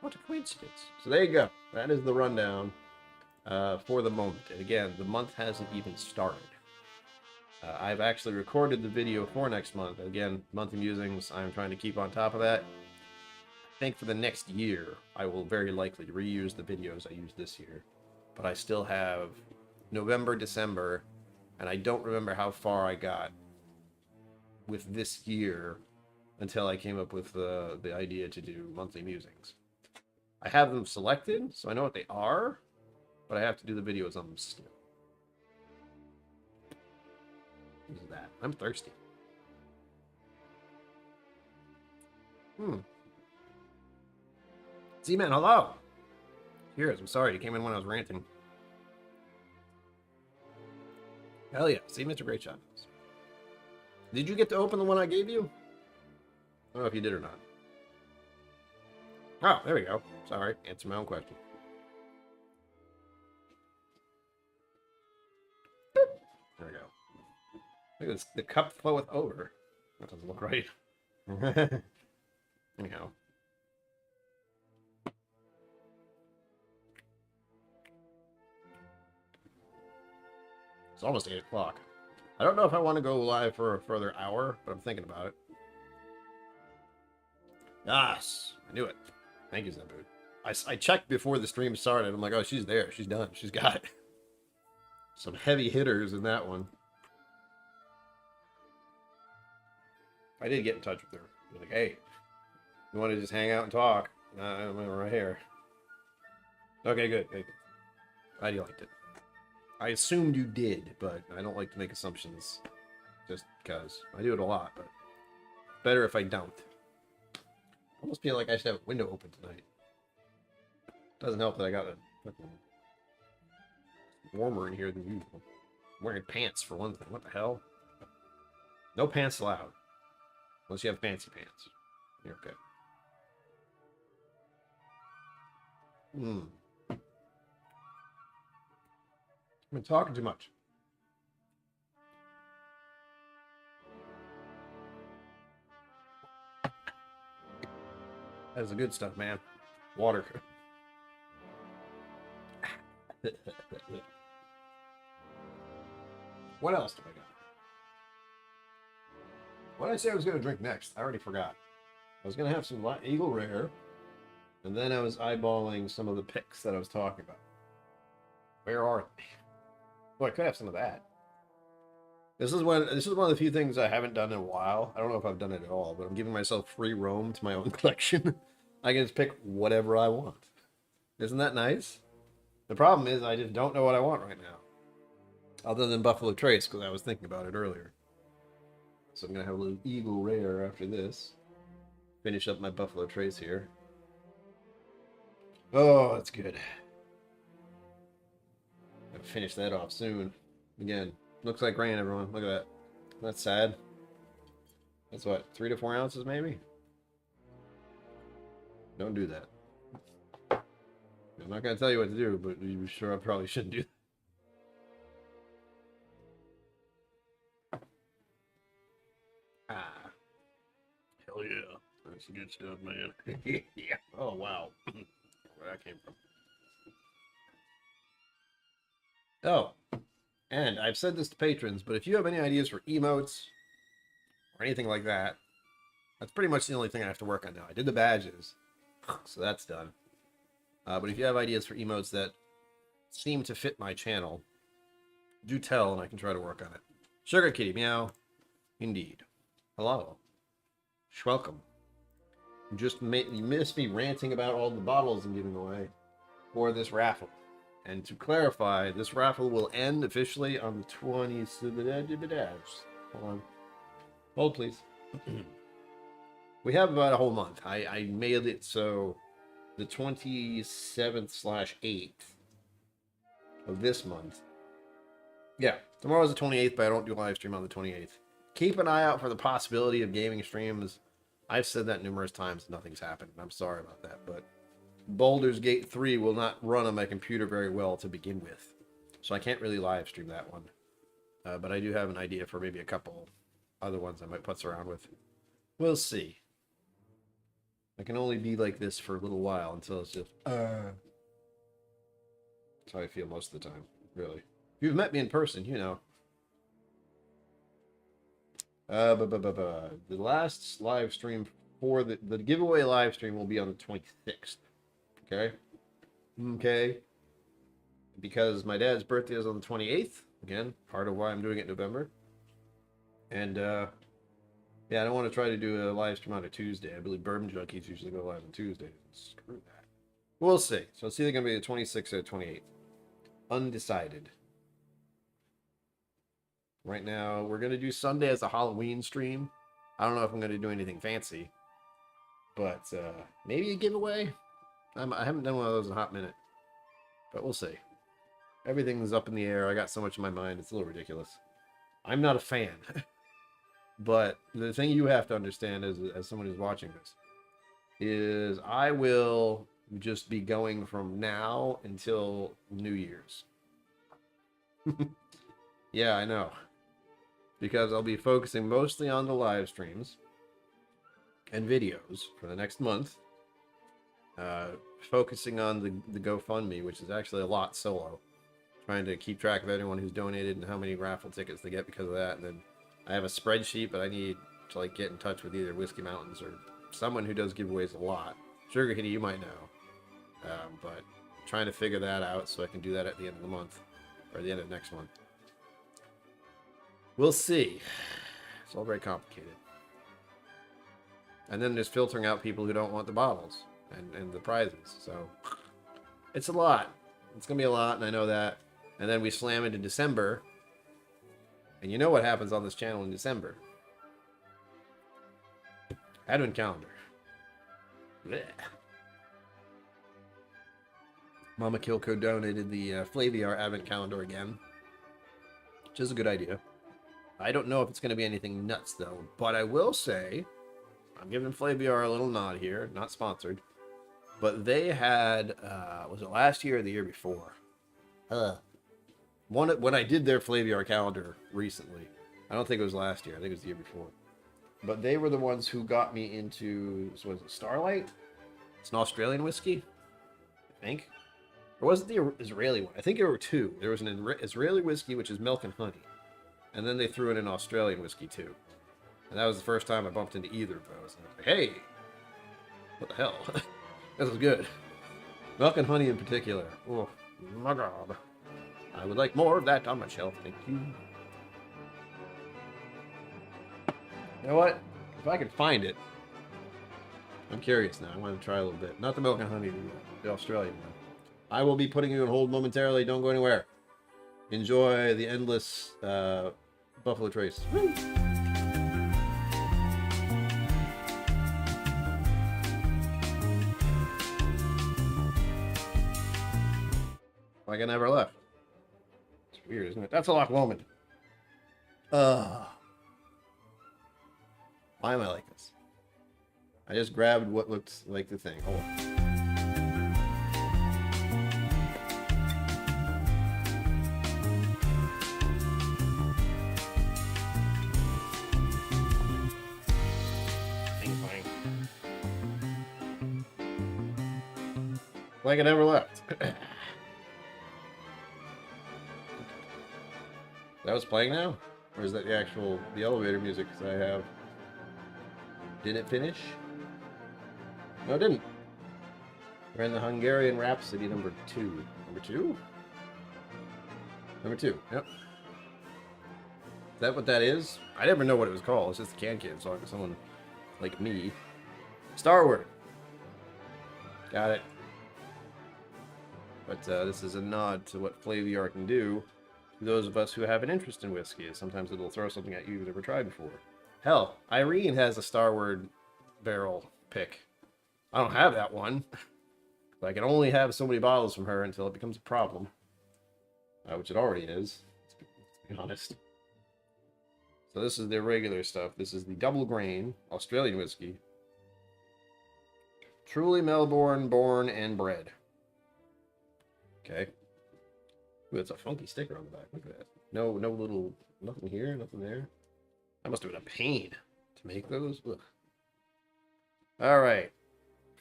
What a coincidence. So there you go. That is the rundown for the moment. And again, the month hasn't even started. I've actually recorded the video for next month. Again, monthly musings, I'm trying to keep on top of that. I think for the next year, I will very likely reuse the videos I used this year. But I still have November, December, and I don't remember how far I got with this year until I came up with the idea to do monthly musings. I have them selected, so I know what they are, but I have to do the videos on them still. What is that? I'm thirsty. Z-Man, hello! Cheers, I'm sorry, you came in when I was ranting. Hell yeah, see Mr. Great Shot. Did you get to open the one I gave you? I don't know if you did or not. Oh, there we go. Sorry, answer my own question. There we go. Look at this, the cup floweth over. That doesn't look right. Anyhow. It's almost 8 o'clock. I don't know if I want to go live for a further hour, but I'm thinking about it. Yes, I knew it. Thank you, Zamboot. I checked before the stream started. I'm like, oh, she's there. She's done. She's got it. Some heavy hitters in that one. I did get in touch with her. Like, hey, you want to just hang out and talk? I'm right here. Okay, good. Glad you liked it. I assumed you did, but I don't like to make assumptions just because. I do it a lot, but better if I don't. I almost feel like I should have a window open tonight. Doesn't help that I got a fucking warmer in here than usual. I'm wearing pants for one thing. What the hell? No pants allowed. Unless you have fancy pants. You're okay. I've been talking too much. That's the good stuff, man. Water. What else do I got? What did I say I was going to drink next? I already forgot. I was going to have some Eagle Rare, and then I was eyeballing some of the picks that I was talking about. Where are they? Oh, I could have some of that. This is one of the few things I haven't done in a while. I don't know if I've done it at all, but I'm giving myself free roam to my own collection. I can just pick whatever I want. Isn't that nice? The problem is I just don't know what I want right now. Other than Buffalo Trace, because I was thinking about it earlier. So I'm going to have a little Eagle Rare after this. Finish up my Buffalo Trace here. Oh, that's good. I'll finish that off soon. Again, looks like rain, everyone. Look at that. That's sad. That's what, 3 to 4 ounces maybe? Don't do that. I'm not going to tell you what to do, but you sure I probably shouldn't do that. Ah. Hell yeah. That's good stuff, man. Yeah. Oh, wow. Where that came from. Oh. And I've said this to patrons, but if you have any ideas for emotes or anything like that, that's pretty much the only thing I have to work on now. I did the badges, so that's done. But if you have ideas for emotes that seem to fit my channel, do tell and I can try to work on it. Sugar Kitty, meow. Indeed. Hello. Welcome. You missed me ranting about all the bottles I'm giving away for this raffle. And to clarify, this raffle will end officially on the 20th. Hold on. Hold, please. We have about a whole month. I made it so the 27th/8th of this month. Yeah, tomorrow's the 28th, but I don't do a live stream on the 28th. Keep an eye out for the possibility of gaming streams. I've said that numerous times. Nothing's happened. I'm sorry about that, but Baldur's Gate 3 will not run on my computer very well to begin with. So I can't really live stream that one. But I do have an idea for maybe a couple other ones I might putz around with. We'll see. I can only be like this for a little while until it's just, That's how I feel most of the time, really. If you've met me in person, you know. The last live stream for the giveaway live stream will be on the 26th. Okay? Okay. Because my dad's birthday is on the 28th. Again, part of why I'm doing it in November. And, yeah, I don't want to try to do a live stream on a Tuesday. I believe Bourbon Junkies usually go live on Tuesdays. Screw that. We'll see. So it's either going to be the 26th or the 28th. Undecided. Right now, we're going to do Sunday as a Halloween stream. I don't know if I'm going to do anything fancy. But maybe a giveaway? I haven't done one of those in a hot minute. But we'll see. Everything's up in the air. I got so much in my mind. It's a little ridiculous. I'm not a fan. But the thing you have to understand as someone who's watching this is I will just be going from now until New Year's. Yeah, I know. Because I'll be focusing mostly on the live streams and videos for the next month. Focusing on the GoFundMe, which is actually a lot solo. Trying to keep track of everyone who's donated and how many raffle tickets they get because of that. And then I have a spreadsheet, but I need to like get in touch with either Whiskey Mountains or someone who does giveaways a lot. Sugar Kitty, you might know. But trying to figure that out so I can do that at the end of the month. Or the end of next month. We'll see. It's all very complicated. And then there's filtering out people who don't want the bottles and the prizes. So it's a lot. It's going to be a lot, and I know that. And then we slam into December. And you know what happens on this channel in December. Advent calendar. Blech. Mama KillCo donated the Flaviar Advent calendar again. Which is a good idea. I don't know if it's going to be anything nuts, though. But I will say, I'm giving Flaviar a little nod here. Not sponsored. But they had, was it last year or the year before? When I did their Flaviar calendar recently. I don't think it was last year. I think it was the year before. But they were the ones who got me into, so was it Starlight? It's an Australian whiskey, I think. Or was it the Israeli one? I think there were two. There was an Israeli whiskey, which is milk and honey. And then they threw in an Australian whiskey, too. And that was the first time I bumped into either of those. And I was like, hey, what the hell? This is good. Milk and honey in particular. Oh, my God. I would like more of that on my shelf. Thank you. You know what? If I can find it, I'm curious now. I want to try a little bit. Not the milk and honey, the Australian one. I will be putting you on hold momentarily. Don't go anywhere. Enjoy the endless Buffalo Trace. Woo! Like I never left. It's weird, isn't it? That's a Loch Lomond. Why am I like this? I just grabbed what looked like the thing. Hold on. Like I never left. That was playing now? Or is that the elevator music that I have? Did it finish? No, it didn't. We're in the Hungarian Rhapsody number 2. Number 2? Number 2, yep. Is that what that is? I never know what it was called. It's just a can song. Someone like me. Starward. Got it. But this is a nod to what Flaviar can do to those of us who have an interest in whiskey. Sometimes it'll throw something at you you've never tried before. Hell, Irene has a Starward barrel pick. I don't have that one. I can only have so many bottles from her until it becomes a problem. Which it already is, to be honest. So this is the regular stuff. This is the double grain Australian whiskey. Truly Melbourne, born and bred. Okay. Ooh, that's a funky sticker on the back. Look at that. No little, nothing here, nothing there. That must have been a pain to make those. Ugh. All right.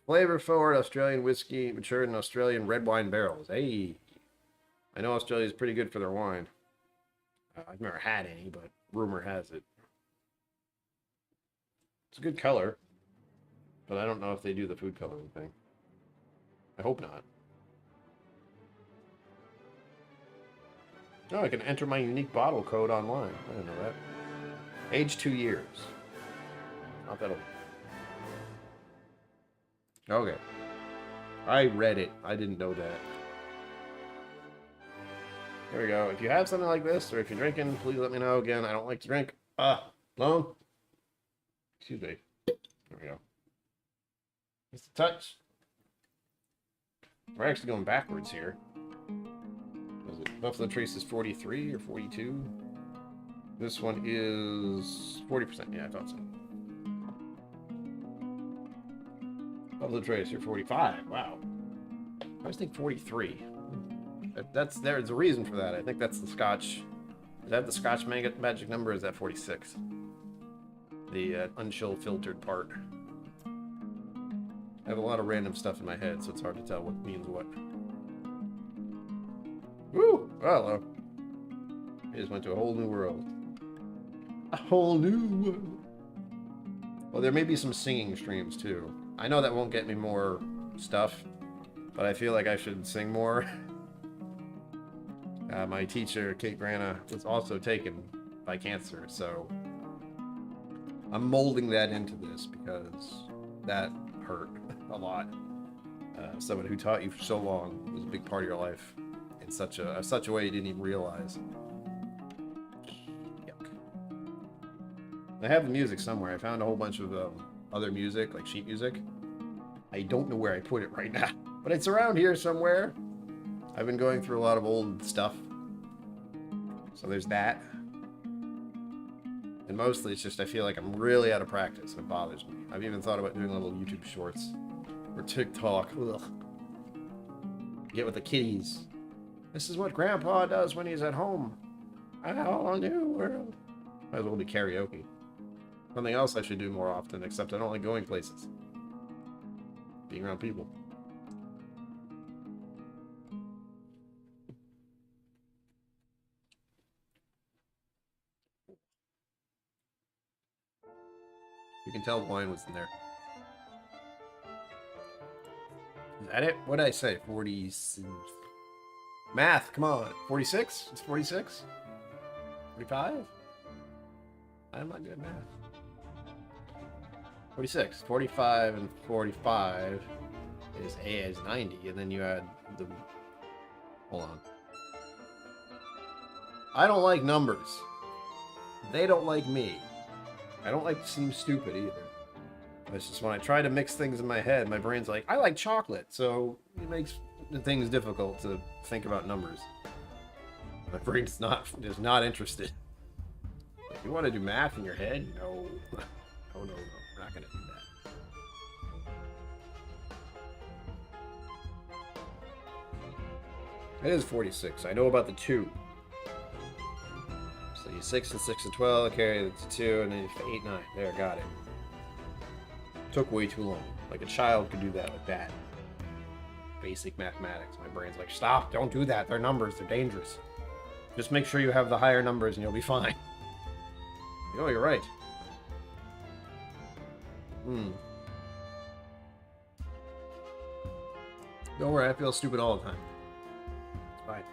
Flavor forward Australian whiskey matured in Australian red wine barrels. Hey. I know Australia's pretty good for their wine. I've never had any, but rumor has it. It's a good color, but I don't know if they do the food coloring thing. I hope not. Oh, I can enter my unique bottle code online. I didn't know that. Age 2 years. Not that old. Okay. I read it. I didn't know that. There we go. If you have something like this, or if you're drinking, please let me know. Again, I don't like to drink. Alone. Excuse me. There we go. Just a touch. We're actually going backwards here. Was it Buffalo Trace is 43 or 42? This one is 40%. Yeah, I thought so. Buffalo Trace, you're 45. Wow. I was thinking 43. There's a reason for that. I think that's the Scotch. Is that the Scotch magic number? Or is that 46? The unchill filtered part. I have a lot of random stuff in my head, so it's hard to tell what means what. Woo! Oh, hello. I just went to a whole new world. A whole new world. Well, there may be some singing streams too. I know that won't get me more stuff, but I feel like I should sing more. My teacher, Kate Grana, was also taken by cancer, so I'm molding that into this because that hurt a lot. Someone who taught you for so long was a big part of your life in such a way you didn't even realize. Yuck. I have the music somewhere. I found a whole bunch of other music, like sheet music. I don't know where I put it right now, but it's around here somewhere. I've been going through a lot of old stuff. So there's that. And mostly it's just I feel like I'm really out of practice and it bothers me. I've even thought about doing little YouTube shorts or TikTok. Ugh. Get with the kiddies. This is what Grandpa does when he's at home. A whole new world. Might as well be karaoke. Something else I should do more often, except I don't like going places. Being around people. You can tell wine was in there. Is that it? What did I say? 40... Math, come on. 46? It's 46? 45? I'm not good at math. 46. 45 and 45 is 90, and then you add the... Hold on. I don't like numbers. They don't like me. I don't like to seem stupid either. It's just when I try to mix things in my head, my brain's like, I like chocolate, so it makes the things difficult to think about numbers. My brain's is not interested. If you want to do math in your head, no. No, we're not going to do that. It is 46. I know about the 2. So you 6 and 6 and 12, carry the 2, and then you 8, 9. There, got it. Took way too long. Like a child could do that like that. Basic mathematics. My brain's like, stop, don't do that. They're numbers, they're dangerous. Just make sure you have the higher numbers and you'll be fine. Oh, you're right. Don't worry, I feel stupid all the time. It's fine.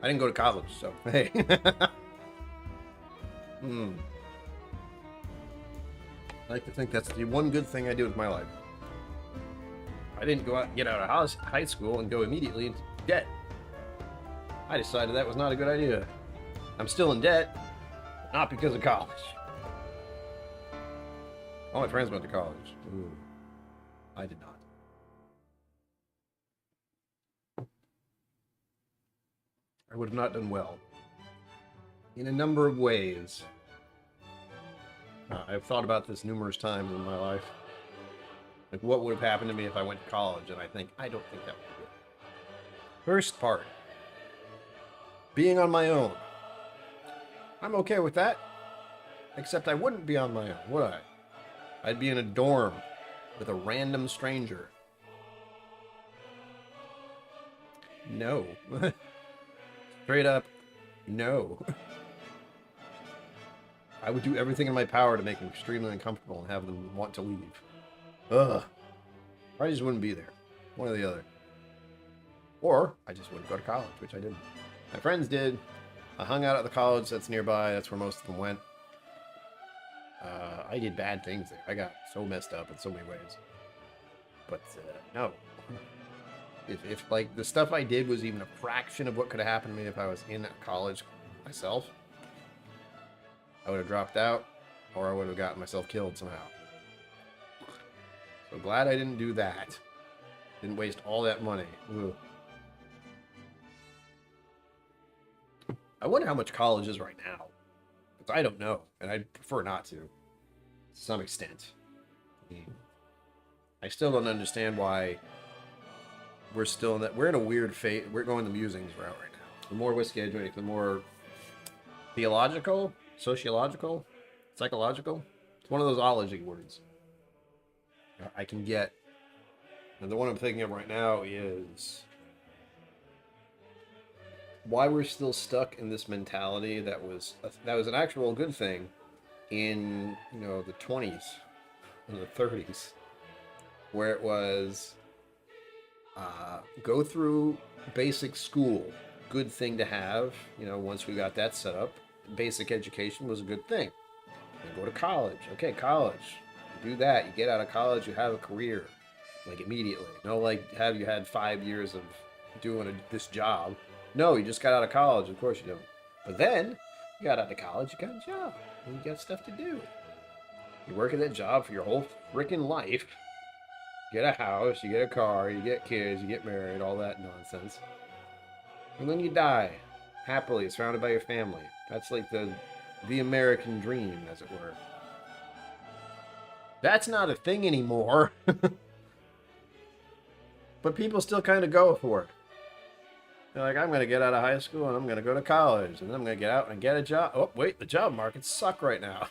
I didn't go to college, so hey. I like to think that's the one good thing I do with my life. I didn't go out and get out of high school and go immediately into debt. I decided that was not a good idea. I'm still in debt, but not because of college. All my friends went to college. Ooh, I did not. I would have not done well. In a number of ways. I've thought about this numerous times in my life. Like, what would have happened to me if I went to college? And I don't think that would be good. First part, being on my own. I'm okay with that. Except I wouldn't be on my own, would I? I'd be in a dorm with a random stranger. No. Straight up, no. I would do everything in my power to make them extremely uncomfortable and have them want to leave. Ugh. Or I just wouldn't be there. One or the other. Or I just wouldn't go to college, which I didn't. My friends did. I hung out at the college that's nearby. That's where most of them went. I did bad things there. I got so messed up in so many ways. But no. If like the stuff I did was even a fraction of what could have happened to me if I was in college myself, I would have dropped out, or I would have gotten myself killed somehow. So glad I didn't do that. Didn't waste all that money. Ugh. I wonder how much college is right now. Because I don't know, and I'd prefer not to some extent. I still don't understand why we're still in that. We're in a weird phase. We're going the musings route right now. The more whiskey I drink, the more theological, sociological, psychological. It's one of those ology words I can get. And the one I'm thinking of right now is why we're still stuck in this mentality that was an actual good thing in, you know, the 20s and the 30s, where it was go through basic school, good thing to have. You know, once we got that set up, basic education was a good thing. And go to college. Okay, college. You do that. You get out of college, you have a career, like immediately. No, like have you had 5 years of doing this job? No, you just got out of college. Of course you don't. But then you got out of college, you got a job, and you got stuff to do. You work at that job for your whole freaking life. You get a house, you get a car, you get kids, you get married, all that nonsense. And then you die, happily, surrounded by your family. That's like the American dream, as it were. That's not a thing anymore. But people still kind of go for it. They're like, I'm going to get out of high school and I'm going to go to college. And then I'm going to get out and get a job. Oh, wait, the job markets suck right now.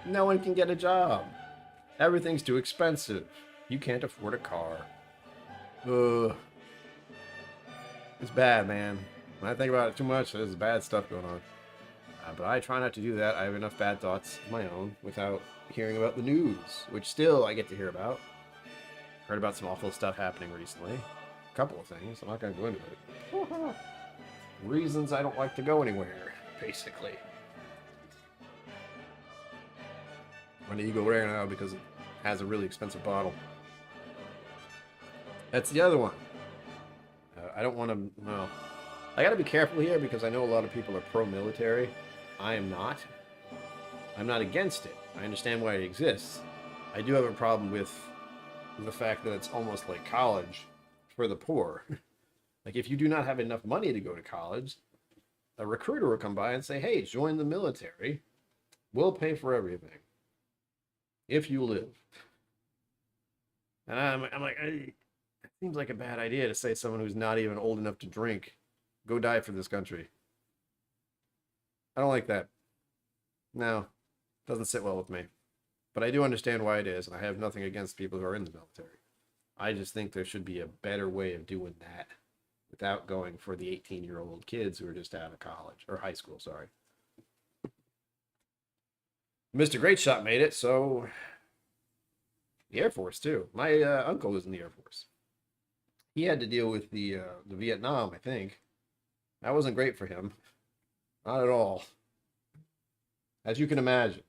No one can get a job. Everything's too expensive. You can't afford a car. Ugh. It's bad, man. When I think about it too much, there's bad stuff going on. But I try not to do that. I have enough bad thoughts of my own without hearing about the news, which still I get to hear about. Heard about some awful stuff happening recently. A couple of things. I'm not going to go into it. Reasons I don't like to go anywhere, basically. I need to go there now because it has a really expensive bottle. That's the other one. I don't want to... Well, I got to be careful here because I know a lot of people are pro-military. I am not. I'm not against it. I understand why it exists. I do have a problem with the fact that it's almost like college for the poor. Like, if you do not have enough money to go to college, a recruiter will come by and say, hey, join the military. We'll pay for everything. If you live. And I'm like, it seems like a bad idea to say someone who's not even old enough to drink, go die for this country. I don't like that. No, doesn't sit well with me. But I do understand why it is, and I have nothing against people who are in the military. I just think there should be a better way of doing that without going for the 18-year-old kids who are just out of college, or high school, sorry. Mr. Great Shot made it, so the Air Force too. My uncle was in the Air Force. He had to deal with the Vietnam, I think. That wasn't great for him. Not at all. As you can imagine.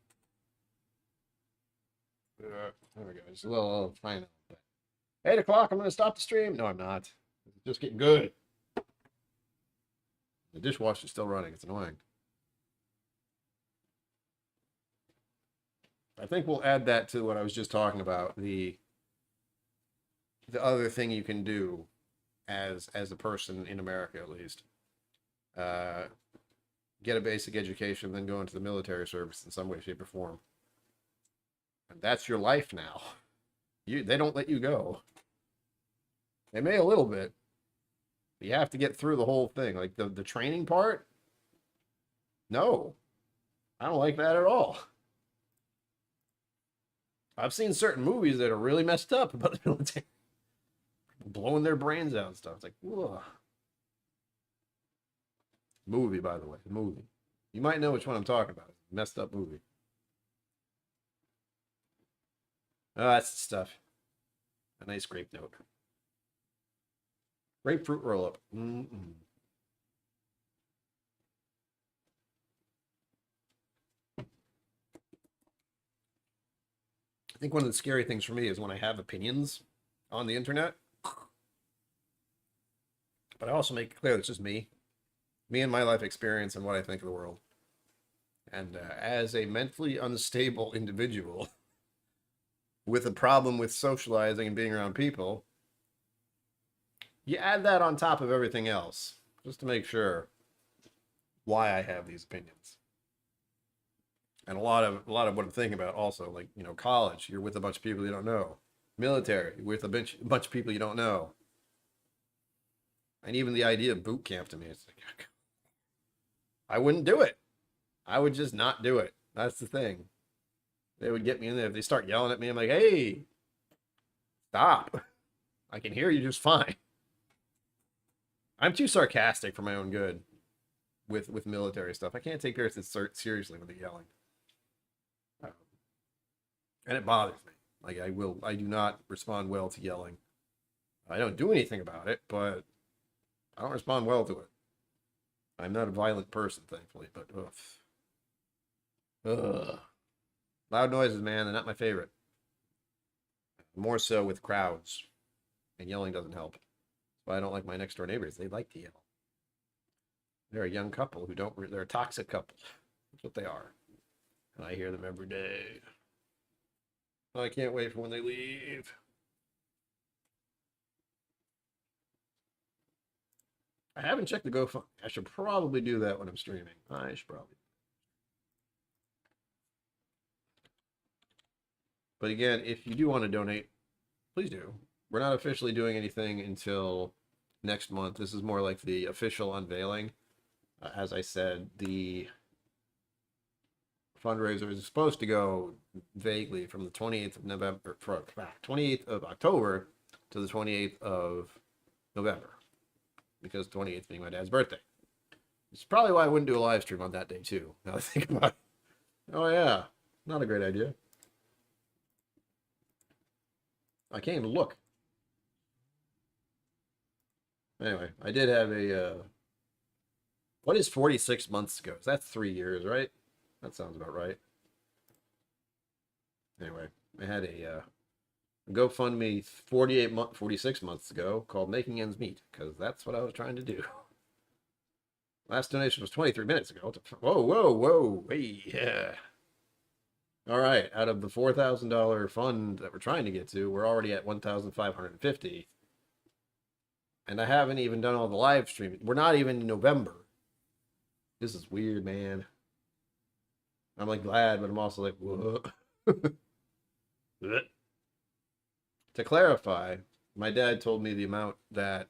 There we go. Just a little final. 8 o'clock, I'm going to stop the stream. No, I'm not. It's just getting good. The dishwasher's still running. It's annoying. I think we'll add that to what I was just talking about. The other thing you can do as a person in America, at least. Get a basic education, then go into the military service in some way, shape, or form. And that's your life now. They don't let you go. They may a little bit. But you have to get through the whole thing. Like the training part. No. I don't like that at all. I've seen certain movies that are really messed up about the military. Blowing their brains out and stuff. It's like, whoa. Movie, by the way. Movie. You might know which one I'm talking about. Messed up movie. Oh, that's the stuff. A nice grape note. Grapefruit roll-up. I think one of the scary things for me is when I have opinions on the internet. But I also make it clear it's just me. Me and my life experience and what I think of the world. And as a mentally unstable individual with a problem with socializing and being around people, you add that on top of everything else just to make sure why I have these opinions. And a lot of what I'm thinking about also, like, you know, college, you're with a bunch of people you don't know. Military, you're with a bunch of people you don't know. And even the idea of boot camp to me, it's like, I wouldn't do it. I would just not do it. That's the thing. They would get me in there. If they start yelling at me, I'm like, hey, stop. I can hear you just fine. I'm too sarcastic for my own good with military stuff. I can't take persons seriously when they're yelling. And it bothers me. Like, I do not respond well to yelling. I don't do anything about it, but I don't respond well to it. I'm not a violent person, thankfully, but ugh. Loud noises, man, they're not my favorite. More so with crowds. And yelling doesn't help. That's why I don't like my next door neighbors. They like to yell. They're a young couple who they're a toxic couple. That's what they are. And I hear them every day. I can't wait for when they leave. I haven't checked the GoFundMe. I should probably do that when I'm streaming. I should probably. But again, if you do want to donate, please do. We're not officially doing anything until next month. This is more like the official unveiling. As I said, the fundraiser is supposed to go vaguely from the 28th of November, 28th of October to the 28th of November, because 28th being my dad's birthday. It's probably why I wouldn't do a live stream on that day too. Now I think about it. Oh yeah, not a great idea. I can't even look. Anyway, I did have a, what is 46 months ago? That's 3 years, right? That sounds about right. Anyway, I had a GoFundMe 46 months ago called Making Ends Meet, because that's what I was trying to do. Last donation was 23 minutes ago. Whoa, hey, yeah. All right, out of the $4,000 fund that we're trying to get to, we're already at $1,550. And I haven't even done all the live streaming. We're not even in November. This is weird, man. I'm like glad, but I'm also like, whoa. To clarify, my dad told me the amount that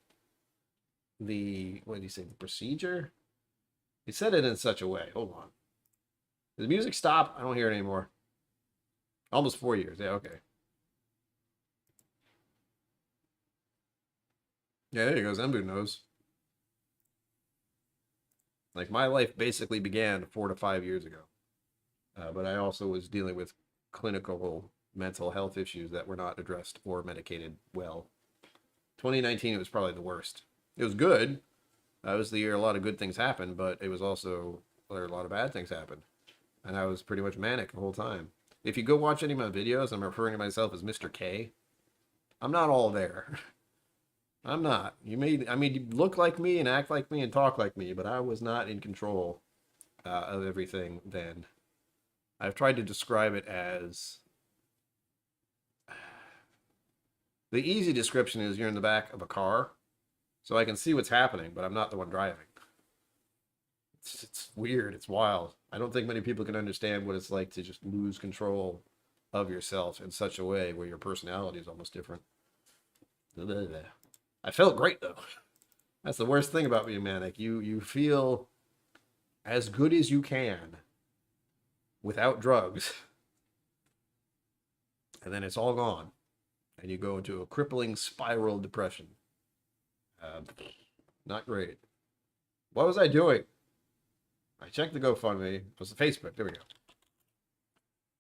what did he say, the procedure? He said it in such a way. Hold on. Did the music stop? I don't hear it anymore. Almost 4 years. Yeah, okay. Yeah, there he goes. Embu knows. Like, my life basically began 4 to 5 years ago. But I also was dealing with clinical mental health issues that were not addressed or medicated well. 2019, it was probably the worst. It was good. It was the year a lot of good things happened, but it was also where a lot of bad things happened. And I was pretty much manic the whole time. If you go watch any of my videos, I'm referring to myself as Mr. K. I'm not all there. I'm not. You look like me and act like me and talk like me, but I was not in control of everything then. I've tried to describe it as... The easy description is you're in the back of a car, so I can see what's happening, but I'm not the one driving. It's weird. It's wild. I don't think many people can understand what it's like to just lose control of yourself in such a way where your personality is almost different. I felt great though. That's the worst thing about being manic. You feel as good as you can without drugs, and then it's all gone, and you go into a crippling spiral of depression. Not great. What was I doing? I checked the GoFundMe. It was the Facebook. There we go.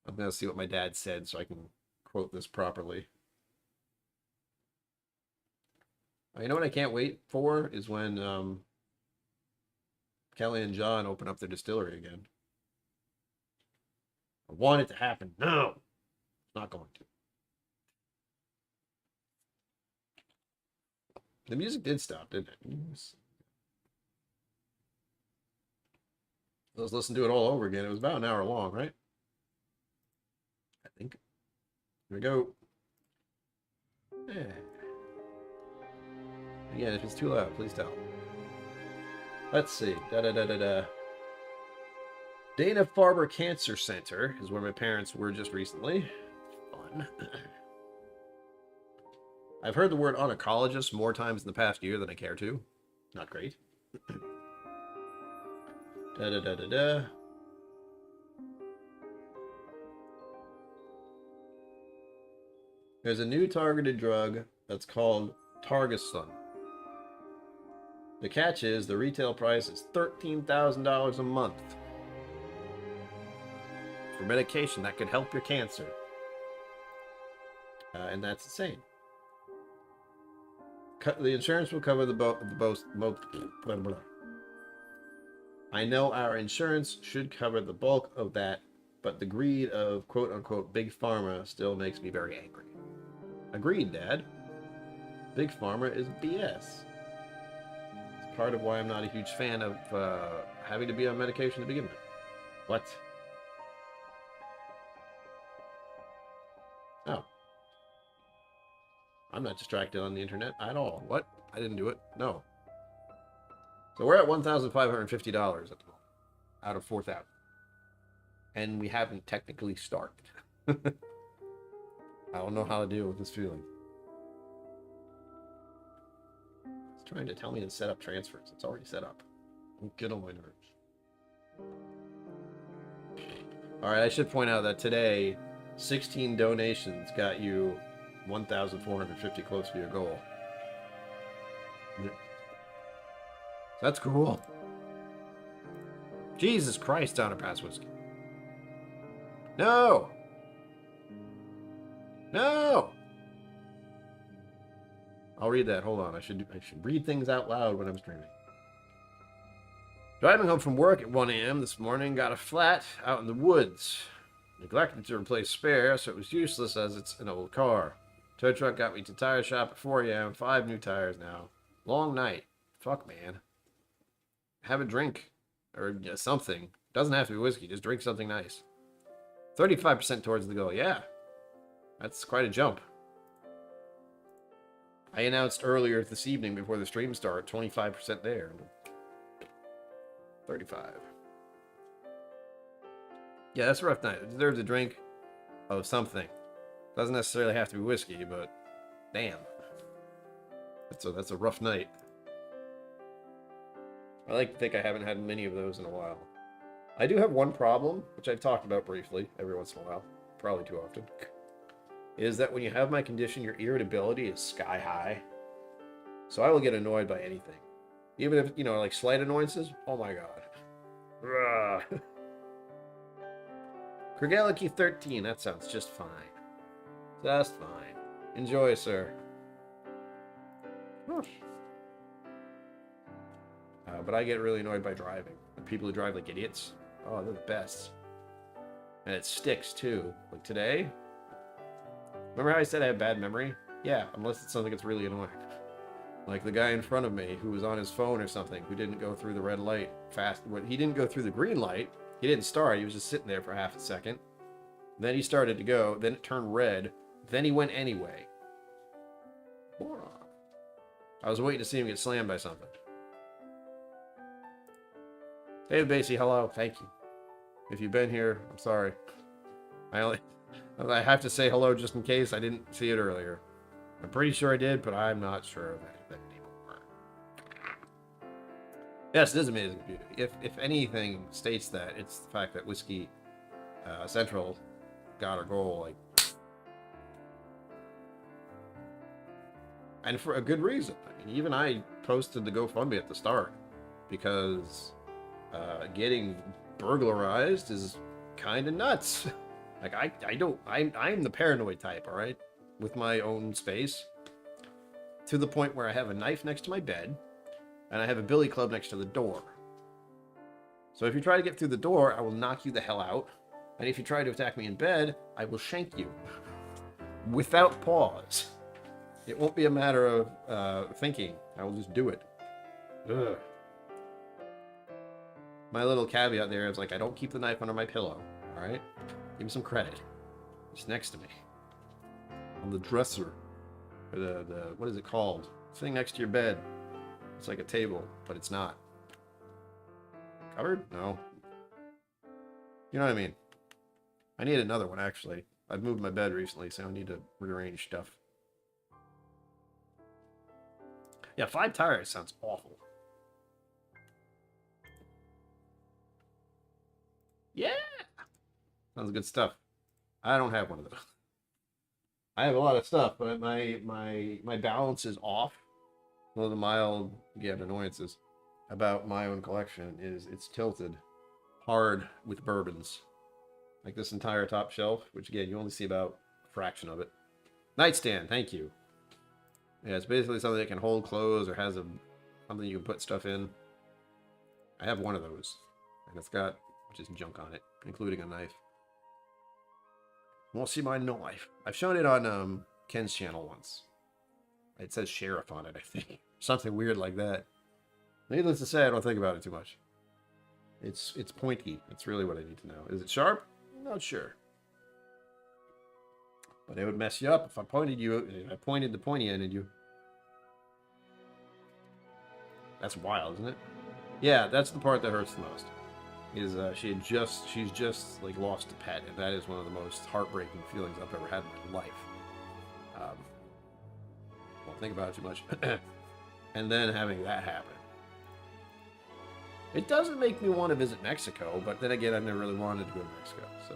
I'm going to see what my dad said so I can quote this properly. You know what I can't wait for is when Kelly and John open up their distillery again. I want it to happen. No, it's not going to. The music did stop, didn't it? Let's listen to it all over again. It was about an hour long, right? I think. Here we go. Yeah. Again, if it's too loud, please tell. Let's see. Dana-Farber Cancer Center is where my parents were just recently. Fun. I've heard the word oncologist more times in the past year than I care to. Not great. There's a new targeted drug that's called Targasun. The catch is the retail price is $13,000 a month for medication that could help your cancer. And that's insane. The insurance will cover I know our insurance should cover the bulk of that, but the greed of quote-unquote big pharma still makes me very angry. Agreed, Dad. Big pharma is BS. It's part of why I'm not a huge fan of having to be on medication to begin with. What? Oh. I'm not distracted on the internet at all. What? I didn't do it. No. So we're at $1,550 at the moment, out of 4,000. And we haven't technically started. I don't know how to deal with this feeling. It's trying to tell me to set up transfers. It's already set up. Get on my nerves. Alright, I should point out that today, 16 donations got you 1,450 close to your goal. That's cool. Jesus Christ, down a pass whiskey. No! No! I'll read that. Hold on. I should read things out loud when I'm streaming. Driving home from work at 1 a.m. this morning, got a flat out in the woods. Neglected to replace spare, so it was useless as it's an old car. Tow truck got me to tire shop at 4 a.m. 5 new tires now. Long night. Fuck, man. Have a drink. Or something. Doesn't have to be whiskey. Just drink something nice. 35% towards the goal. Yeah. That's quite a jump. I announced earlier this evening before the stream started, 25% there. 35. Yeah, that's a rough night. It deserves a drink of something. Doesn't necessarily have to be whiskey, but damn. That's a rough night. I like to think I haven't had many of those in a while. I do have one problem, which I've talked about briefly every once in a while, probably too often, is that when you have my condition, your irritability is sky high. So I will get annoyed by anything. Even if, like slight annoyances, oh my god. Krigaliki 13, that sounds just fine. Just fine. Enjoy, sir. But I get really annoyed by driving. And people who drive like idiots. Oh, they're the best. And it sticks, too. Like today. Remember how I said I have bad memory? Yeah, unless it's something that's really annoying. Like the guy in front of me who was on his phone or something, who didn't go through the red light fast. He didn't go through the green light. He didn't start. He was just sitting there for half a second. Then he started to go. Then it turned red. Then he went anyway. Moron. I was waiting to see him get slammed by something. David Basie, hello. Thank you. If you've been here, I'm sorry. I I have to say hello just in case I didn't see it earlier. I'm pretty sure I did, but I'm not sure of anything anymore. Yes, it is amazing beauty. If anything states that, it's the fact that Whiskey Central got our goal, like, and for a good reason. I mean, even I posted the GoFundMe at the start because getting burglarized is kind of nuts. Like I'm the paranoid type, all right, with my own space, to the point where I have a knife next to my bed and I have a billy club next to the door. So if you try to get through the door, I will knock you the hell out. And if you try to attack me in bed, I will shank you without pause. It won't be a matter of thinking. I will just do it. Ugh. My little caveat there is, like, I don't keep the knife under my pillow. All right? Give me some credit. It's next to me. On the dresser. Or the what is it called? Sitting next to your bed. It's like a table, but it's not. Cupboard? No. You know what I mean? I need another one, actually. I've moved my bed recently, so I need to rearrange stuff. Yeah, 5 tires sounds awful. Yeah! Sounds good stuff. I don't have one of those. I have a lot of stuff, but my balance is off. One of the mild, annoyances about my own collection is it's tilted hard with bourbons. Like this entire top shelf, which again, you only see about a fraction of it. Nightstand, thank you. Yeah, it's basically something that can hold clothes or has something you can put stuff in. I have one of those, and it's got just junk on it, including a knife. Won't see my knife. I've shown it on Ken's channel once. It says sheriff on it, I think. Something weird like that. Needless to say, I don't think about it too much. It's pointy. That's really what I need to know. Is it sharp? Not sure. But it would mess you up if I pointed you. If I pointed the pointy end at you. That's wild, isn't it? Yeah, that's the part that hurts the most. Is she's just like lost a pet, and that is one of the most heartbreaking feelings I've ever had in my life. Won't think about it too much. And then having that happen. It doesn't make me want to visit Mexico, but then again, I've never really wanted to go to Mexico, so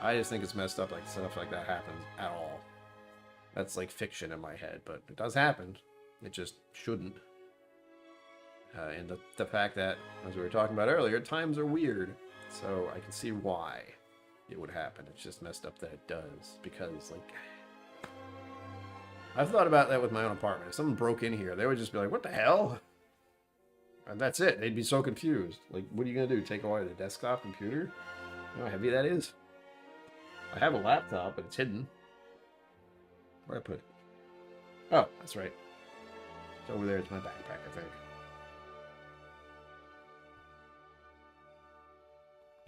I just think it's messed up like stuff like that happens at all. That's like fiction in my head, but it does happen. It just shouldn't. And the fact that, as we were talking about earlier, times are weird, so I can see why it would happen. It's just messed up that it does, because, like, I've thought about that with my own apartment. If someone broke in here, they would just be like, what the hell? And that's it. They'd be so confused. Like, what are you going to do? Take away the desktop computer? You know how heavy that is? I have a laptop, but it's hidden. Where'd I put it? Oh, that's right. It's over there. It's my backpack, I think.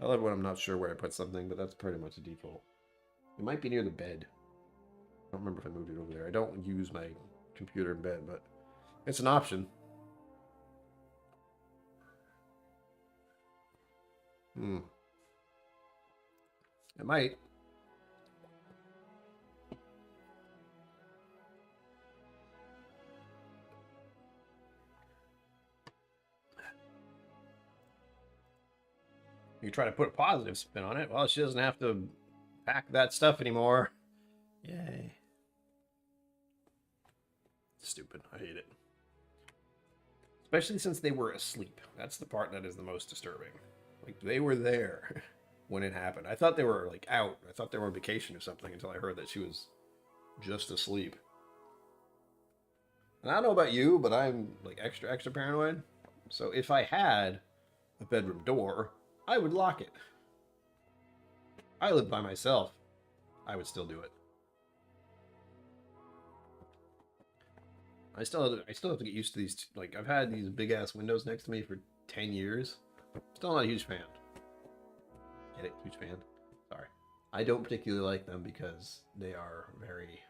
I love when I'm not sure where I put something, but that's pretty much a default. It might be near the bed. I don't remember if I moved it over there. I don't use my computer in bed, but it's an option. It might. You try to put a positive spin on it. Well, she doesn't have to pack that stuff anymore. Yay. Stupid. I hate it. Especially since they were asleep. That's the part that is the most disturbing. Like, they were there when it happened. I thought they were, like, out. I thought they were on vacation or something until I heard that she was just asleep. And I don't know about you, but I'm, like, extra paranoid. So if I had a bedroom door, I would lock it. I live by myself. I would still do it. I still have to get used to these. Like, I've had these big ass windows next to me for 10 years. Still not a huge fan. Get it? Huge fan. Sorry. I don't particularly like them because they are very,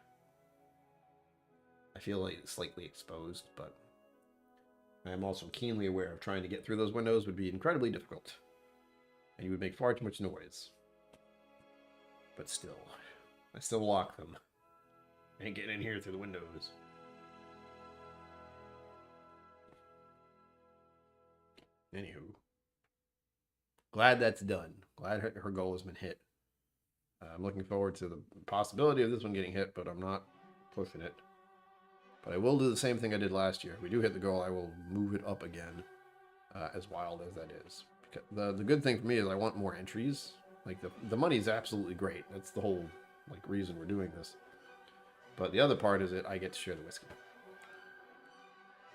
I feel like slightly exposed, but I am also keenly aware of trying to get through those windows would be incredibly difficult. And you would make far too much noise. But still, I still lock them. Ain't getting in here through the windows. Anywho, glad that's done. Glad her goal has been hit. I'm looking forward to the possibility of this one getting hit, but I'm not pushing it. But I will do the same thing I did last year. If we do hit the goal, I will move it up again, as wild as that is. The good thing for me is I want more entries. Like, the money is absolutely great. That's the whole, like, reason we're doing this. But the other part is that I get to share the whiskey.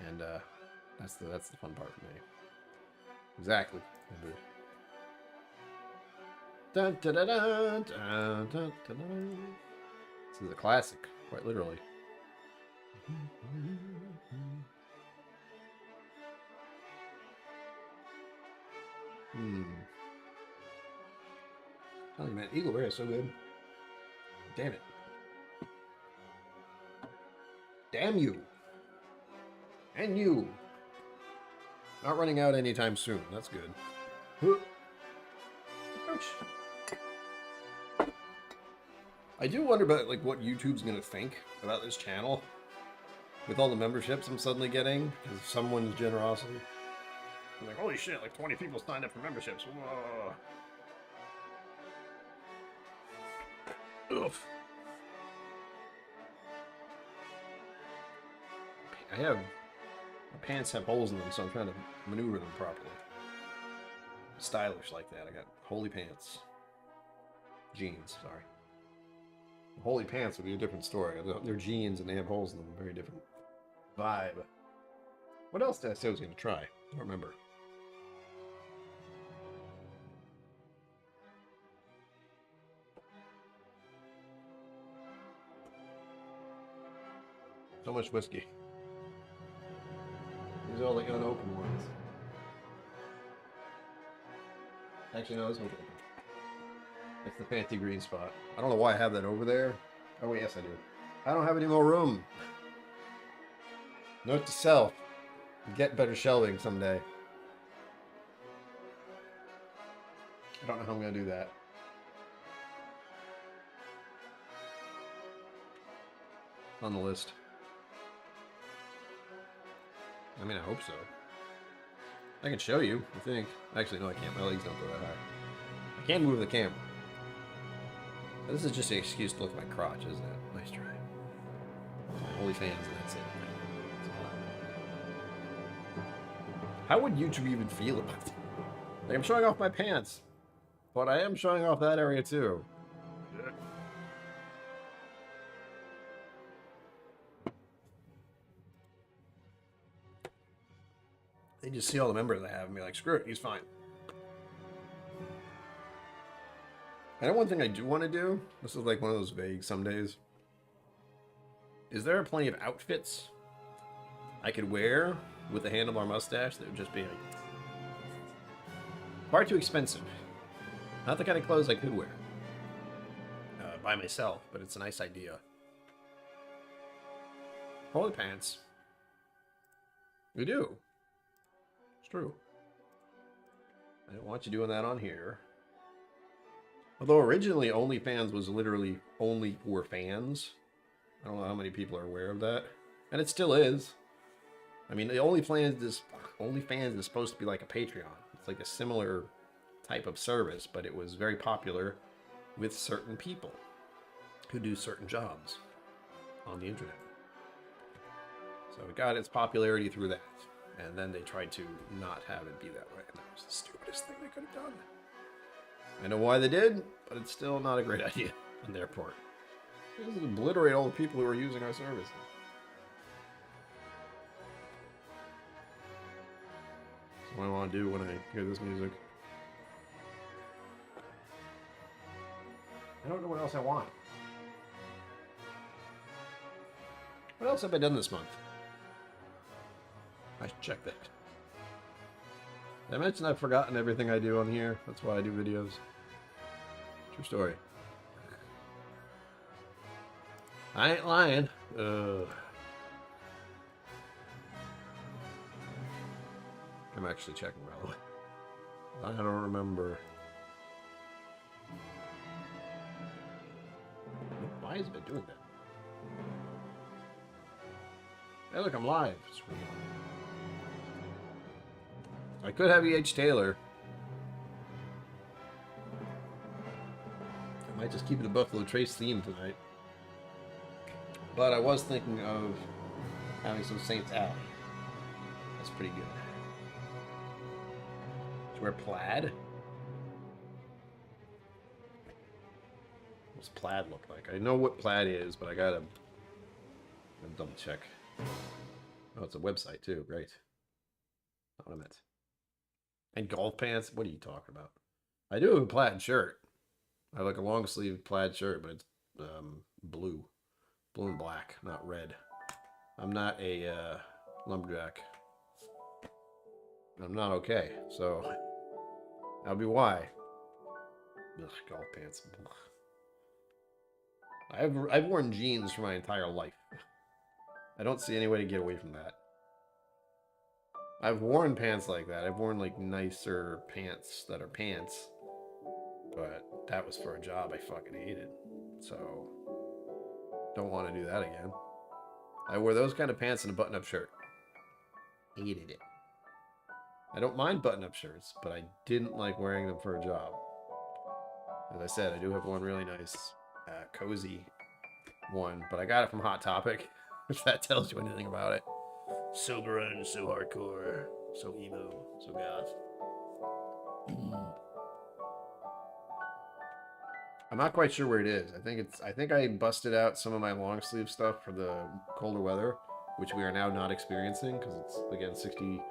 And that's the fun part for me. Exactly. Dun, dun, dun, dun, dun, dun, dun. This is a classic, quite literally. Tell you, man, Eagleberry is so good. Damn it. Damn you. And you. Not running out anytime soon. That's good. Ouch. I do wonder about, like, what YouTube's gonna think about this channel with all the memberships I'm suddenly getting because of someone's generosity. I'm like, holy shit, like 20 people signed up for memberships. Whoa. Oof. My pants have holes in them, so I'm trying to maneuver them properly. Stylish like that. I got holy pants. Jeans, sorry. Holy pants would be a different story. They're jeans and they have holes in them. Very different vibe. What else did I say I was going to try? I don't remember. So much whiskey. These are all the unopened ones. Actually, no, this one's open. It's the fancy green spot. I don't know why I have that over there. Oh, wait, yes, I do. I don't have any more room. Note to self. Get better shelving someday. I don't know how I'm going to do that. On the list. I mean, I hope so. I can show you, I think. Actually, no, I can't. My legs don't go that high. I can move the camera. This is just an excuse to look at my crotch, isn't it? Nice try. Holy fans, and that's it. How would YouTube even feel about that? Like, I'm showing off my pants, but I am showing off that area too. They just see all the members I have and be like, screw it, he's fine. And one thing I do want to do, this is like one of those vague some days. Is there plenty of outfits I could wear with a handlebar mustache that would just be like far too expensive? Not the kind of clothes I could wear by myself, but it's a nice idea. Holy pants. We do. It's true. I don't want you doing that on here. Although originally OnlyFans was literally only for fans. I don't know how many people are aware of that. And it still is. I mean, the OnlyFans is supposed to be like a Patreon. It's like a similar type of service, but it was very popular with certain people who do certain jobs on the internet. So it got its popularity through that. And then they tried to not have it be that way. And that was the stupidest thing they could have done. I know why they did, but it's still not a great idea on their part. This is obliterate all the people who are using our services. That's what I want to do when I hear this music. I don't know what else I want. What else have I done this month? I should check that. Did I mention I've forgotten everything I do on here? That's why I do videos. True story. I ain't lying. I'm actually checking, by the way. I don't remember. Why has it been doing that? Hey, look, I'm live. I could have E.H. Taylor. I might just keep it a Buffalo Trace theme tonight. But I was thinking of having some Saints Alley. That's pretty good. To wear plaid? What's plaid look like? I know what plaid is, but I gotta double check. Oh, it's a website too. Great. Not what I meant. And golf pants? What are you talking about? I do have a plaid shirt. I have like a long sleeve plaid shirt, but it's blue. Blue and black, not red. I'm not a lumberjack. I'm not okay, so that'll be why. Ugh, golf pants. Ugh. I've worn jeans for my entire life. I don't see any way to get away from that. I've worn pants like that. I've worn like nicer pants that are pants, but that was for a job I fucking hated. So don't want to do that again. I wore those kind of pants and a button-up shirt. Hated it. I don't mind button-up shirts, but I didn't like wearing them for a job. As I said, I do have one really nice, cozy one, but I got it from Hot Topic, if that tells you anything about it. So grunge, so hardcore, so emo, so goth. I'm not quite sure where it is. I think I busted out some of my long sleeve stuff for the colder weather, which we are now not experiencing because it's again 60.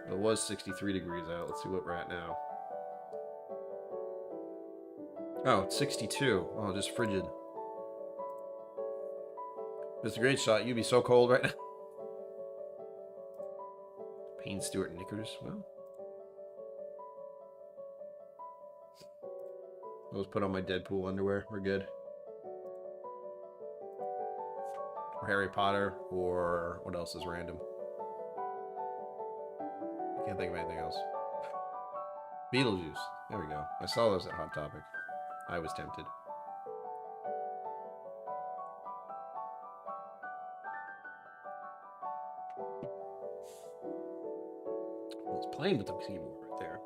It was 63 degrees out. Let's see what we're at now. Oh, it's 62. Oh, just frigid. It's a great shot. You'd be so cold right now. Payne Stewart knickers. Well, I'll just put on my Deadpool underwear. We're good. Or Harry Potter, or what else is random? Can't think of anything else. Beetlejuice. There we go. I saw those at Hot Topic. I was tempted. Well, it's playing with the keyboard right there.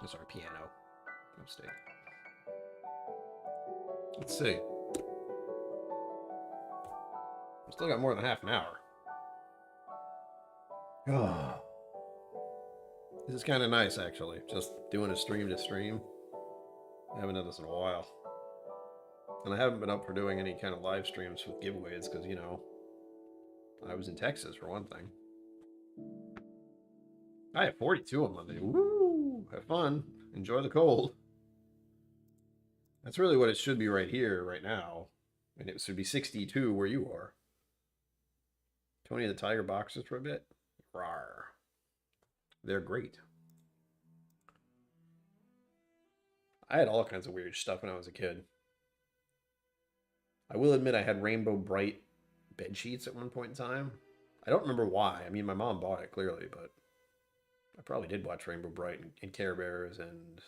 That's our piano. Upstate. Let's see. We still got more than half an hour. Oh. This is kind of nice, actually. Just doing a stream to stream. I haven't done this in a while. And I haven't been up for doing any kind of live streams with giveaways because, you know, I was in Texas for one thing. I have 42 on Monday. Woo! Have fun. Enjoy the cold. That's really what it should be right here, right now. And it should be 62 where you are. Tony the Tiger boxes for a bit. Rawr. They're great. I had all kinds of weird stuff when I was a kid. I will admit I had Rainbow Bright bed sheets at one point in time. I don't remember why. I mean, my mom bought it clearly, but I probably did watch Rainbow Bright and Care Bears and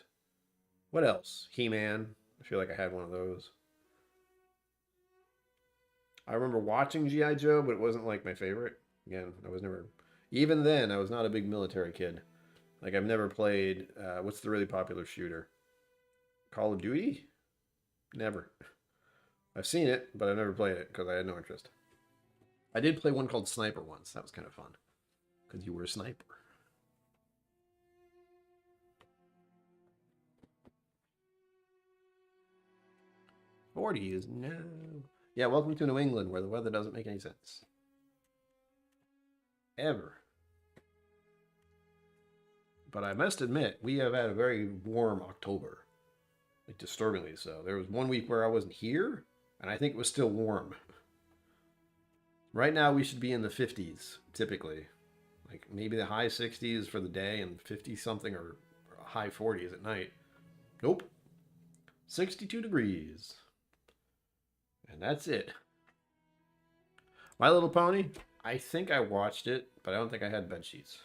what else? He-Man. I feel like I had one of those. I remember watching G.I. Joe, but it wasn't like my favorite. Again, I was never... Even then, I was not a big military kid. Like, I've never played... what's the really popular shooter? Call of Duty? Never. I've seen it, but I've never played it because I had no interest. I did play one called Sniper once. That was kind of fun. Because you were a sniper. '40s, no. Yeah, welcome to New England, where the weather doesn't make any sense. Ever. But I must admit, we have had a very warm October. Like, disturbingly so. There was one week where I wasn't here, and I think it was still warm. Right now, we should be in the 50s, typically. Like, maybe the high 60s for the day, and 50-something or high 40s at night. Nope. 62 degrees. And that's it. My Little Pony, I think I watched it, but I don't think I had bed sheets.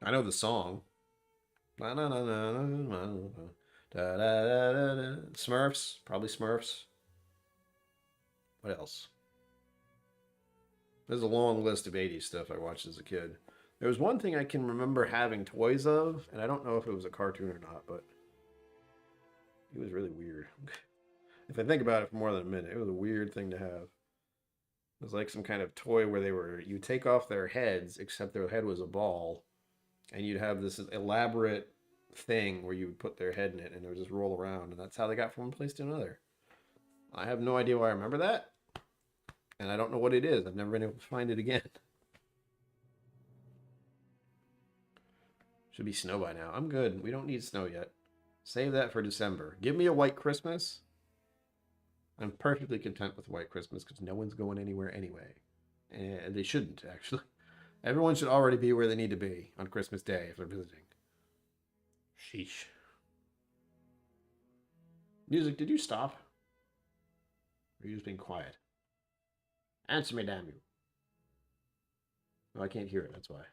I know the song. Na, na, na, na, na, na, na. Da, da, da, da, da. Smurfs, probably Smurfs. What else? There's a long list of 80s stuff I watched as a kid. There was one thing I can remember having toys of, and I don't know if it was a cartoon or not, but it was really weird. If I think about it for more than a minute, it was a weird thing to have. It was like some kind of toy where you take off their heads, except their head was a ball, and you'd have this elaborate thing where you would put their head in it and it would just roll around, and that's how they got from one place to another. I have no idea why I remember that, and I don't know what it is. I've never been able to find it again. Should be snow by now. I'm good. We don't need snow yet. Save that for December. Give me a white Christmas. I'm perfectly content with white Christmas because no one's going anywhere anyway. And they shouldn't, actually. Everyone should already be where they need to be on Christmas Day if they're visiting. Sheesh. Music, did you stop? Or are you just being quiet? Answer me, damn you. Oh, I can't hear it, that's why.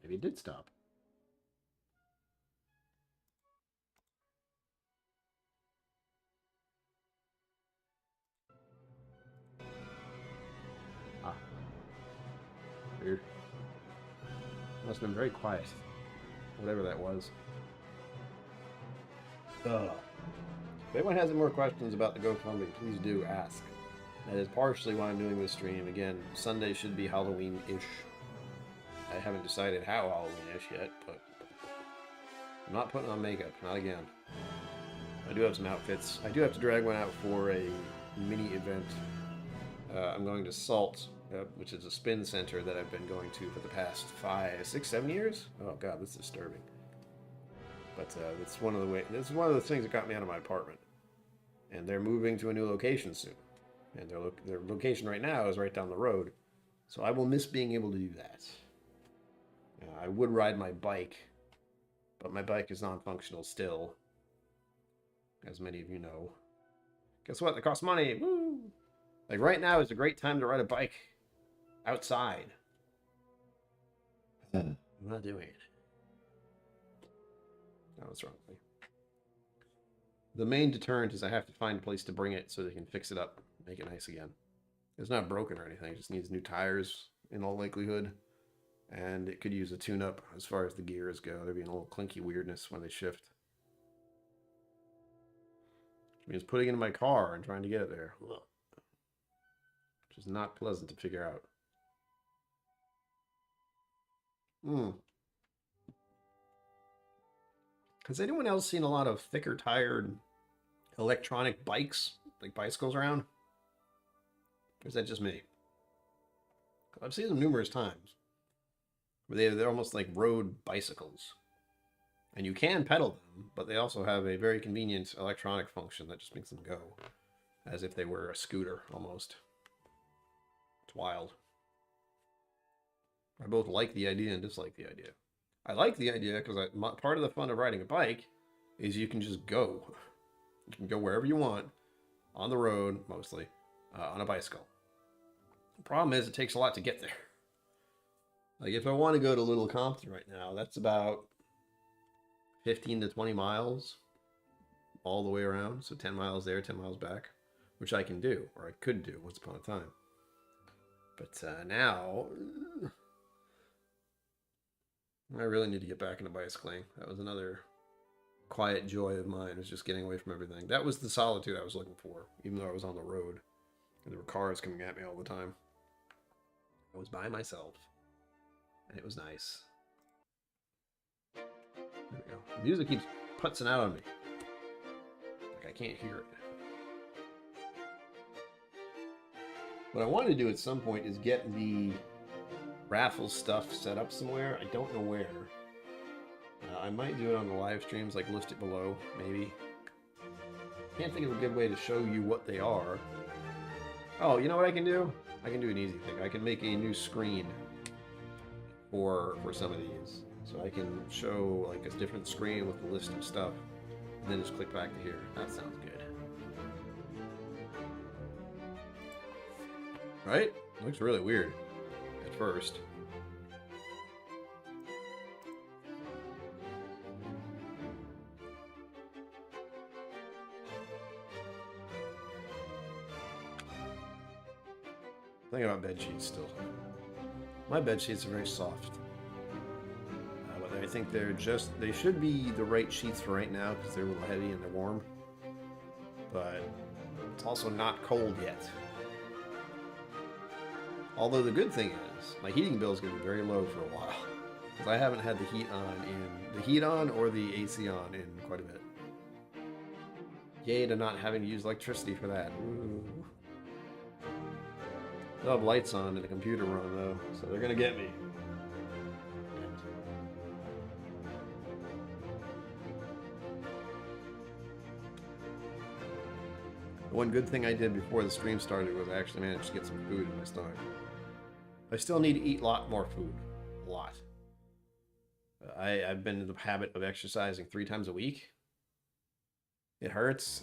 Maybe it did stop. Ah. Weird. Must have been very quiet. Whatever that was. If anyone has any more questions about the GoFundMe, please do ask. That is partially why I'm doing this stream. Again, Sunday should be Halloween-ish. I haven't decided how Halloween-ish yet, but I'm not putting on makeup. Not again. I do have some outfits. I do have to drag one out for a mini event. I'm going to Salt, which is a spin center that I've been going to for the past 5, 6, 7 years. Oh god, this is disturbing. But it's one of the things that got me out of my apartment. And they're moving to a new location soon. And their location right now is right down the road. So I will miss being able to do that. I would ride my bike, but my bike is non-functional still, as many of you know. Guess what? It costs money. Woo! Like right now is a great time to ride a bike outside. I'm not doing it. Oh, what's wrong with me? The main deterrent is I have to find a place to bring it so they can fix it up, make it nice again. It's not broken or anything. It just needs new tires in all likelihood. And it could use a tune-up as far as the gears go. There'd be a little clinky weirdness when they shift. Which means putting it in my car and trying to get it there. Ugh. Which is not pleasant to figure out. Has anyone else seen a lot of thicker tired electronic bikes, like bicycles around? Or is that just me? I've seen them numerous times. They're almost like road bicycles. And you can pedal them, but they also have a very convenient electronic function that just makes them go. As if they were a scooter, almost. It's wild. I both like the idea and dislike the idea. I like the idea because part of the fun of riding a bike is you can just go. You can go wherever you want, on the road, mostly, on a bicycle. The problem is it takes a lot to get there. Like, if I want to go to Little Compton right now, that's about 15 to 20 miles all the way around. So 10 miles there, 10 miles back, which I can do, or I could do once upon a time. But now, I really need to get back into bicycling. That was another quiet joy of mine, was just getting away from everything. That was the solitude I was looking for, even though I was on the road. And there were cars coming at me all the time. I was by myself. And it was nice. There we go. The music keeps putzing out on me. Like I can't hear it. What I want to do at some point is get the raffle stuff set up somewhere. I don't know where. I might do it on the live streams, like list it below, maybe. Can't think of a good way to show you what they are. Oh, you know what I can do? I can do an easy thing. I can make a new screen for some of these. So I can show like a different screen with a list of stuff, and then just click back to here. That sounds good. Right? It looks really weird at first. Thinking about bed sheets still. My bed sheets are very soft. But I think they should be the right sheets for right now because they're a little heavy and they're warm. But it's also not cold yet. Although the good thing is, my heating bill is going to be very low for a while. Because I haven't had the heat on or the AC on in quite a bit. Yay to not having to use electricity for that. Ooh. They'll have lights on and the computer run though, so they're gonna get me. The one good thing I did before the stream started was I actually managed to get some food in my stomach. I still need to eat a lot more food. A lot. I've been in the habit of exercising 3 times a week. It hurts.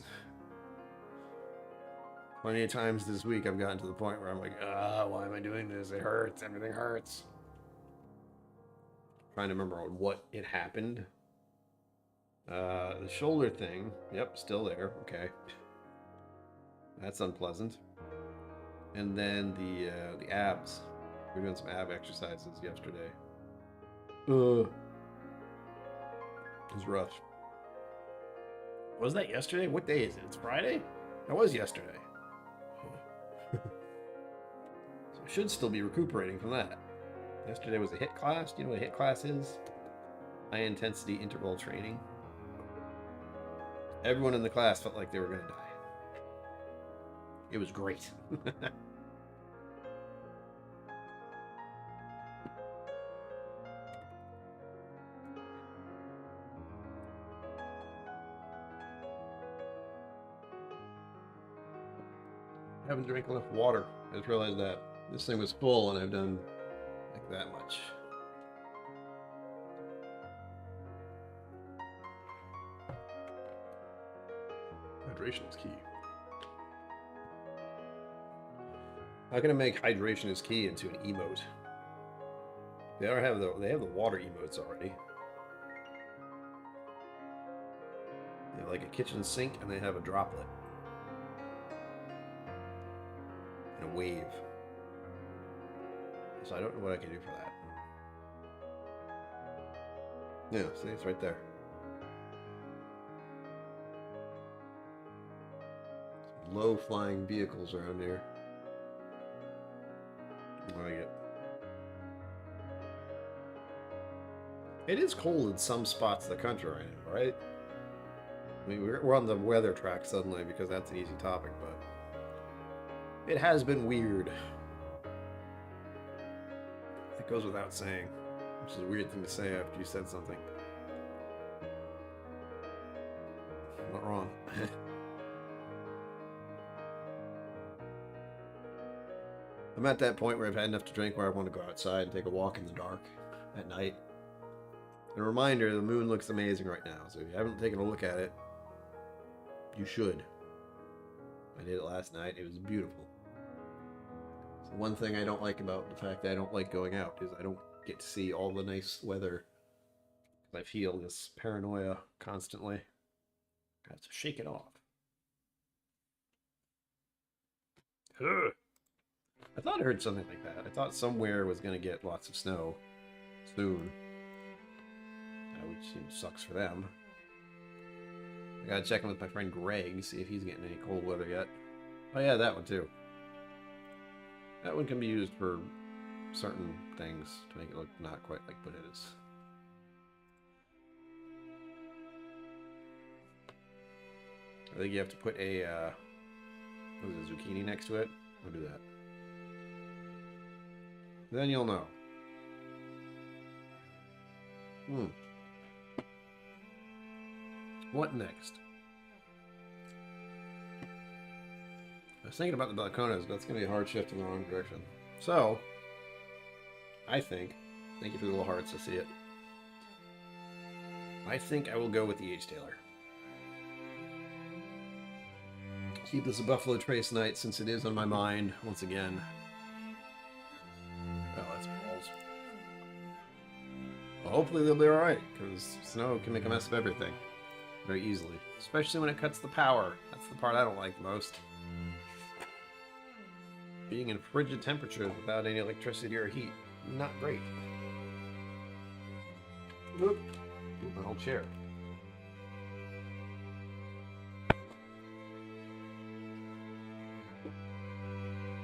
Plenty of times this week I've gotten to the point where I'm like, why am I doing this? It hurts. Everything hurts. Trying to remember what it happened. The shoulder thing. Yep, still there. Okay. That's unpleasant. And then the abs. We were doing some ab exercises yesterday. It was rough. Was that yesterday? What day is it? It's Friday? That was yesterday. So I should still be recuperating from that. Yesterday was a HIIT class. Do you know what a HIIT class is? High intensity interval training. Everyone in the class felt like they were going to die. It was great. I haven't drank enough water. I just realized that this thing was full and I've done like that much. Hydration is key. How can I make hydration is key into an emote? They have the water emotes already. They have like a kitchen sink and they have a droplet. And a wave. So I don't know what I can do for that. Yeah, see, it's right there. Some low-flying vehicles around here. I like it. It is cold in some spots of the country right now, right? I mean, we're on the weather track suddenly because that's an easy topic, but it has been weird. It goes without saying, which is a weird thing to say after you said something. I'm not wrong. I'm at that point where I've had enough to drink where I want to go outside and take a walk in the dark at night. And a reminder, the moon looks amazing right now, so if you haven't taken a look at it, you should. I did it last night. It was beautiful. So one thing I don't like about the fact that I don't like going out is I don't get to see all the nice weather. I feel this paranoia constantly. I have to shake it off. Ugh. I thought I heard something like that. I thought somewhere was going to get lots of snow soon. Which sucks for them. I gotta check in with my friend Greg, see if he's getting any cold weather yet. Oh yeah, that one too. That one can be used for certain things to make it look not quite like potatoes. I think you have to put a zucchini next to it. I'll do that. Then you'll know. What next? I was thinking about the balcones, but it's going to be a hard shift in the wrong direction. So, I think, thank you for the little hearts, I see it. I think I will go with the H-Tailor. Keep this a Buffalo Trace night since it is on my mind once again. Oh, that's balls. Well, hopefully they'll be alright, because snow can make a mess of everything. Very easily. Especially when it cuts the power. That's the part I don't like the most. being in frigid temperatures without any electricity or heat. Not great. Oop. Oop, my whole chair.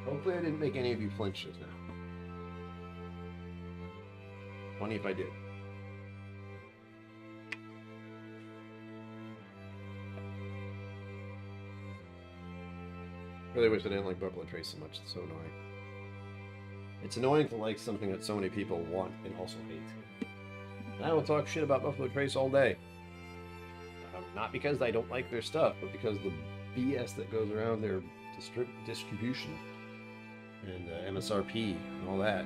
Hopefully I didn't make any of you flinch just now. Funny if I did. Really wish I didn't like Buffalo Trace so much. It's so annoying. It's annoying to like something that so many people want and also hate. And I will talk shit about Buffalo Trace all day. Not because I don't like their stuff, but because the BS that goes around their distribution and MSRP and all that.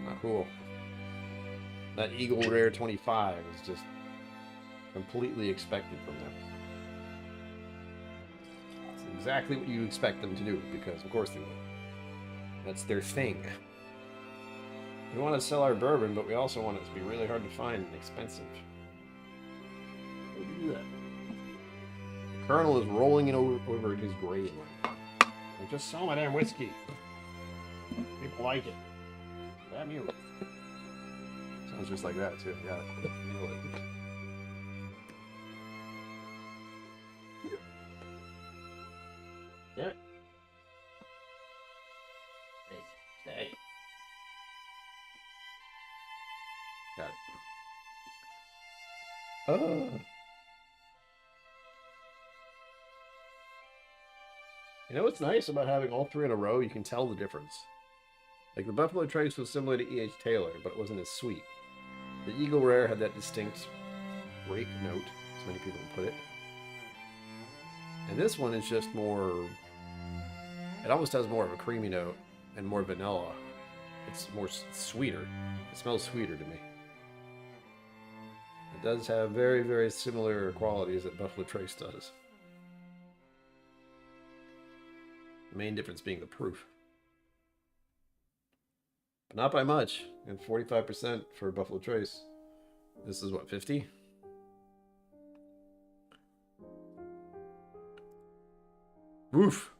Not cool. That Eagle Rare 25 is just completely expected from them. It's exactly what you expect them to do, because of course they will. That's their thing. We want to sell our bourbon, but we also want it to be really hard to find and expensive. How do you do that? The Colonel is rolling it over in his grave. Like, just sell my damn whiskey. People like it. Damn you. Sounds just like that, too. Yeah. Yeah. Stay. Got it. Oh. You know what's nice about having all three in a row? You can tell the difference. Like the Buffalo Trace was similar to E.H. Taylor, but it wasn't as sweet. The Eagle Rare had that distinct grape note, as many people put it. And this one is just more... It almost has more of a creamy note and more vanilla. It's more sweeter. It smells sweeter to me. It does have very, very similar qualities that Buffalo Trace does. The main difference being the proof. But not by much. And 45% for Buffalo Trace. This is what, 50? Woof!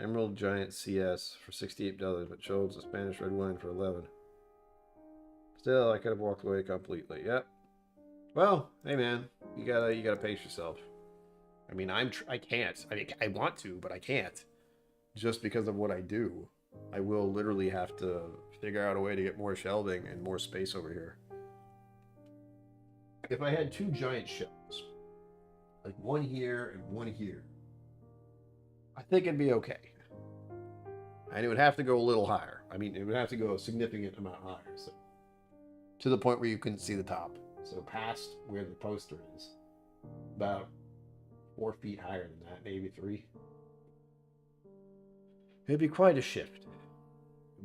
Emerald Giant CS for $68, but chose a Spanish red wine for $11. Still, I could have walked away completely. Yep. Well, hey man, you gotta pace yourself. I mean, I can't. I mean, I want to, but I can't. Just because of what I do. I will literally have to figure out a way to get more shelving and more space over here. If I had two giant shelves, like one here and one here, I think it'd be okay. And it would have to go a little higher. I mean, it would have to go a significant amount higher. So, to the point where you couldn't see the top. So past where the poster is. About 4 feet higher than that, maybe 3. It'd be quite a shift.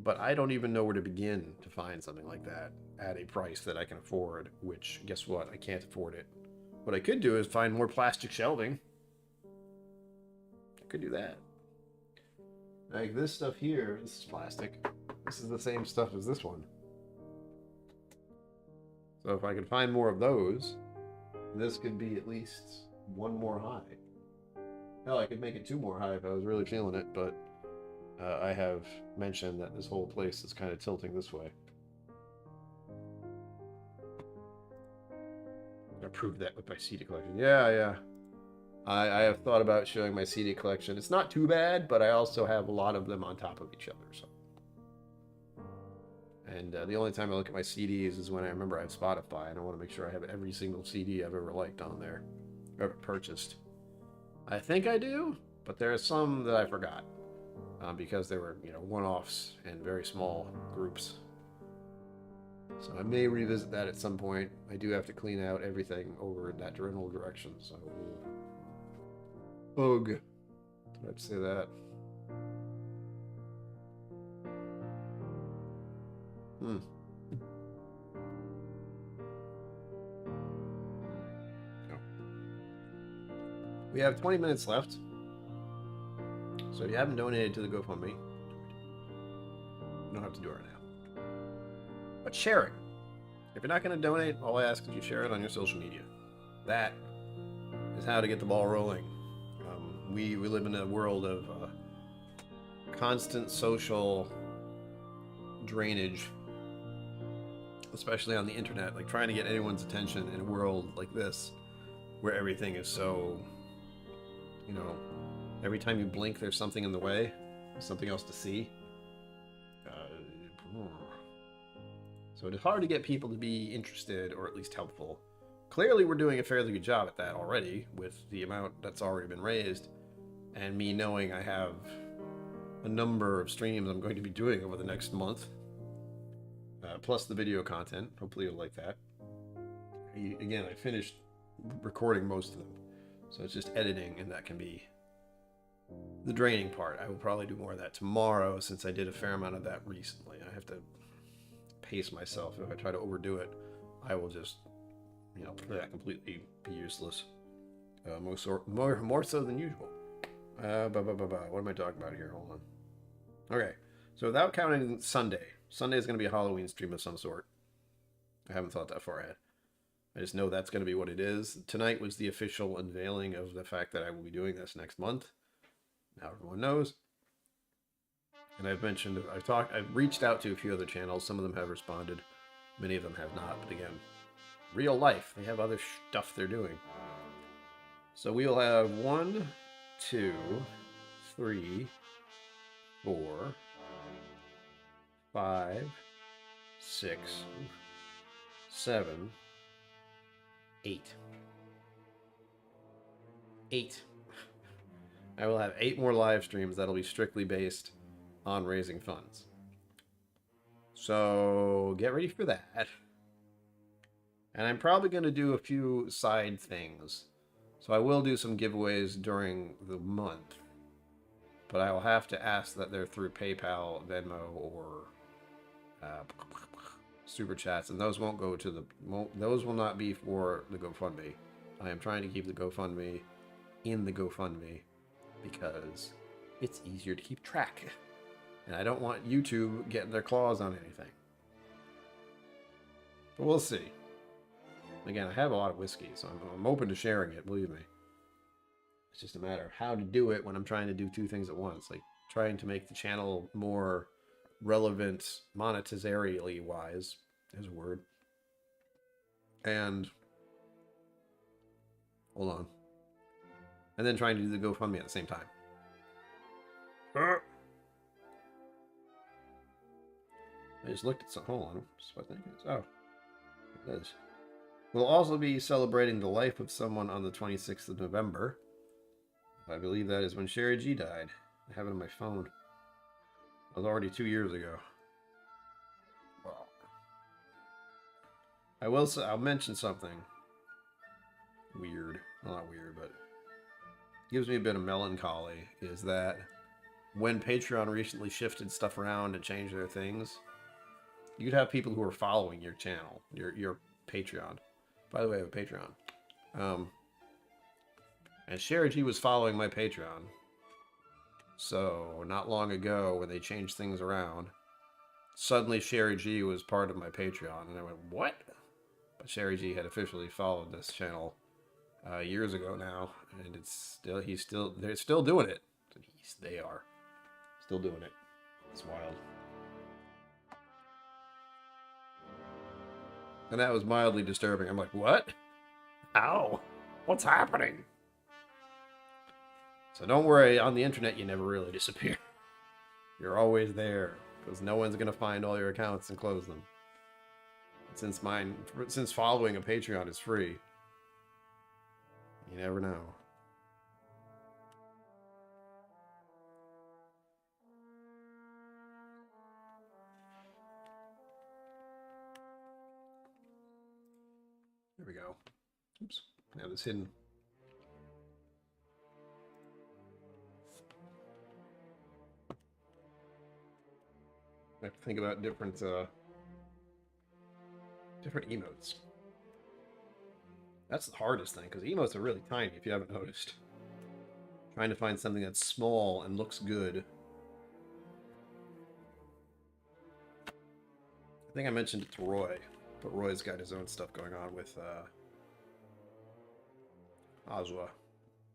But I don't even know where to begin to find something like that at a price that I can afford, which, guess what? I can't afford it. What I could do is find more plastic shelving. I could do that. Like this stuff here, this is plastic. This is the same stuff as this one. So if I could find more of those, this could be at least one more high. Hell, I could make it 2 more high if I was really feeling it, but I have mentioned that this whole place is kind of tilting this way. I proved that with my CD collection. Yeah. I have thought about showing my CD collection. It's not too bad, but I also have a lot of them on top of each other. So, and the only time I look at my CDs is when I remember I have Spotify, and I want to make sure I have every single CD I've ever liked on there, ever purchased. I think I do, but there are some that I forgot because they were, one-offs and very small groups. So I may revisit that at some point. I do have to clean out everything over in that general direction. So, ugh. I'd say that. We have 20 minutes left. So if you haven't donated to the GoFundMe, you don't have to do it right now. But share it. If you're not going to donate, all I ask is you share it on your social media. That is how to get the ball rolling. We live in a world of constant social drainage, especially on the internet, like trying to get anyone's attention in a world like this where everything is so, you know, every time you blink there's something in the way, something else to see. So it is hard to get people to be interested or at least helpful. Clearly we're doing a fairly good job at that already with the amount that's already been raised, and me knowing I have a number of streams I'm going to be doing over the next month, plus the video content. Hopefully you'll like that. Again, I finished recording most of them, so it's just editing, and that can be the draining part. I will probably do more of that tomorrow since I did a fair amount of that recently. I have to pace myself. If I try to overdo it, I will just, you know, completely be useless. More so than usual. What am I talking about here? Hold on. Okay, so without counting Sunday is going to be a Halloween stream of some sort. I haven't thought that far ahead. I just know that's going to be what it is. Tonight was the official unveiling of the fact that I will be doing this next month. Now everyone knows. And I've mentioned, I've reached out to a few other channels. Some of them have responded. Many of them have not. But again, real life. They have other stuff they're doing. So we'll have 1, 2, 3, 4, 5, 6, 7, 8. 8. I will have 8 more live streams that'll be strictly based on raising funds. So get ready for that. And I'm probably going to do a few side things. So I will do some giveaways during the month. But I will have to ask that they're through PayPal, Venmo, or Super Chats. And those won't go to the... Those will not be for the GoFundMe. I am trying to keep the GoFundMe in the GoFundMe because it's easier to keep track. And I don't want YouTube getting their claws on anything. But we'll see. Again, I have a lot of whiskey, so I'm open to sharing it, believe me. It's just a matter of how to do it when I'm trying to do 2 things at once. Like, trying to make the channel more relevant monetizarily wise, is a word. And... hold on. And then trying to do the GoFundMe at the same time. I just looked at some. Hold on. Just what I think it's. Oh, it is. We'll also be celebrating the life of someone on the 26th of November. I believe that is when Sherry G died. I have it on my phone. It was already 2 years ago. Wow. I'll mention something weird. Well, not weird, but gives me a bit of melancholy. Is that when Patreon recently shifted stuff around and changed their things, you'd have people who are following your channel, your Patreon. By the way, I have a Patreon. And Sherry G was following my Patreon. So, not long ago, when they changed things around, suddenly Sherry G was part of my Patreon. And I went, what? But Sherry G had officially followed this channel years ago now. And they're still doing it. They are still doing it. It's wild. And that was mildly disturbing. I'm like, what? How? What's happening? So don't worry, on the internet you never really disappear. You're always there, because no one's going to find all your accounts and close them. Since following a Patreon is free, you never know. There we go. Oops. Now it's hidden. I have to think about different emotes. That's the hardest thing, because emotes are really tiny if you haven't noticed. Trying to find something that's small and looks good. I think I mentioned it to Roy, but Roy's got his own stuff going on with Oswa,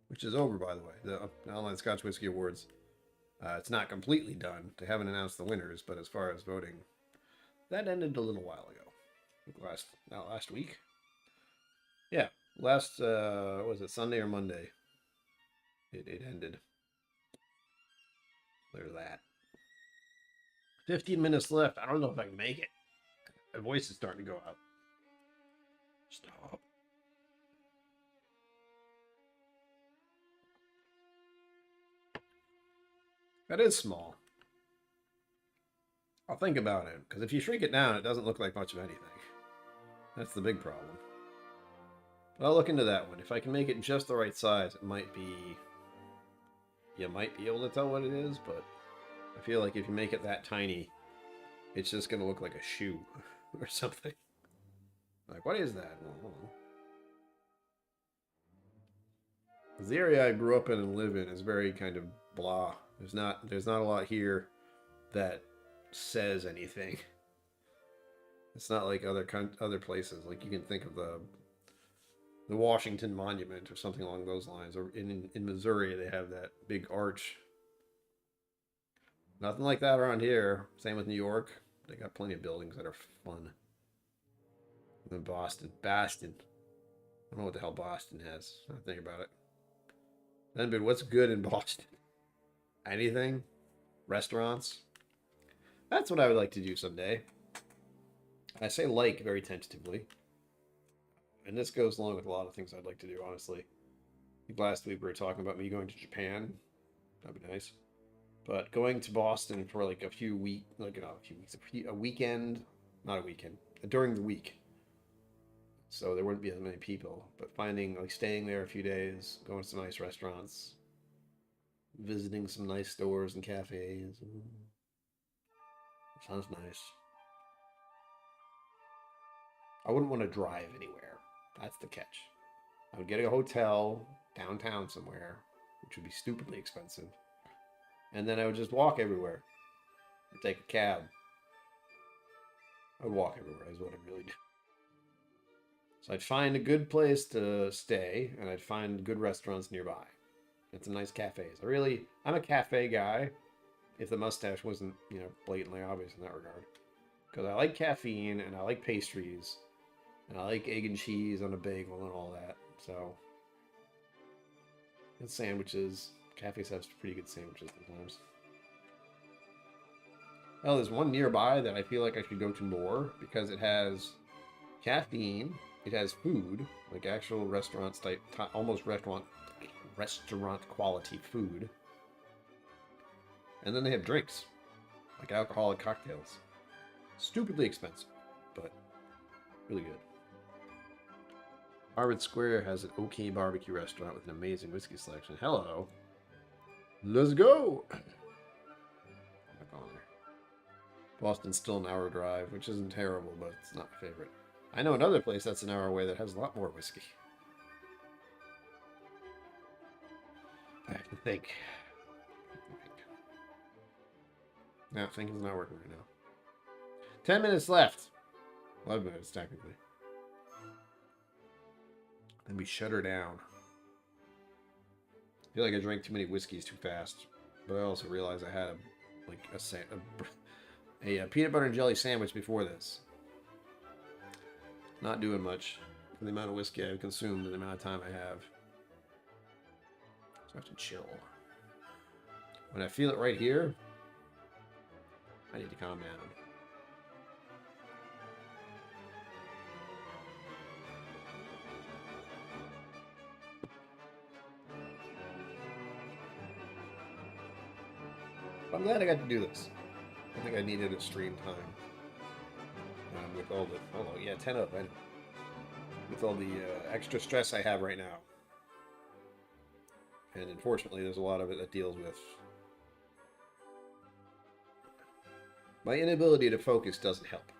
which is over, by the way. The Online Scotch Whiskey Awards It's not completely done. They haven't announced the winners, but as far as voting, that ended a little while ago. Last week? Yeah, last, was it Sunday or Monday? It ended. There's that. 15 minutes left. I don't know if I can make it. My voice is starting to go out. Stop. That is small. I'll think about it, because if you shrink it down, it doesn't look like much of anything. That's the big problem. But I'll look into that one. If I can make it just the right size, it might be... You might be able to tell what it is, but I feel like if you make it that tiny, it's just going to look like a shoe or something. Like, what is that? The area I grew up in and live in is very kind of blah. There's not a lot here that says anything. It's not like other places. Like you can think of the Washington Monument or something along those lines. Or in Missouri, they have that big arch. Nothing like that around here. Same with New York. They got plenty of buildings that are fun. And then Boston. I don't know what the hell Boston has. I think about it. Then, but what's good in Boston? Anything? Restaurants? That's what I would like to do someday. I say like very tentatively. And this goes along with a lot of things I'd like to do, honestly. I think last week we were talking about me going to Japan. That'd be nice. But going to Boston for like a weekend, not a weekend, during the week. So there wouldn't be as many people. But staying there a few days, going to some nice restaurants, visiting some nice stores and cafes. Sounds nice. I wouldn't want to drive anywhere. That's the catch. I would get a hotel downtown somewhere, which would be stupidly expensive. And then I would just walk everywhere. I'd take a cab. I would walk everywhere is what I'd really do. So I'd find a good place to stay, and I'd find good restaurants nearby. And some nice cafes. I'm a cafe guy, if the mustache wasn't, blatantly obvious in that regard. Because I like caffeine, and I like pastries, and I like egg and cheese on a bagel and all that. So, and sandwiches. Cafes have pretty good sandwiches sometimes. Well, there's one nearby that I feel like I should go to more, because it has caffeine, it has food, like actual restaurant type, almost restaurant quality food. And then they have drinks, like alcoholic cocktails. Stupidly expensive, but really good. Harvard Square has an okay barbecue restaurant with an amazing whiskey selection. Hello. Let's go. Back on there. Boston's still an hour drive, which isn't terrible, but it's not my favorite. I know another place that's an hour away that has a lot more whiskey. I have to think. No, thinking's not working right now. 10 minutes left. 11 minutes, technically. Then we shut her down. I feel like I drank too many whiskeys too fast. But I also realized I had a peanut butter and jelly sandwich before this. Not doing much for the amount of whiskey I've consumed and the amount of time I have. So I have to chill. When I feel it right here, I need to calm down. I'm glad I got to do this. I think I needed a stream time. With all the, 10 of it. With all the extra stress I have right now. And unfortunately, there's a lot of it that deals with my inability to focus doesn't help,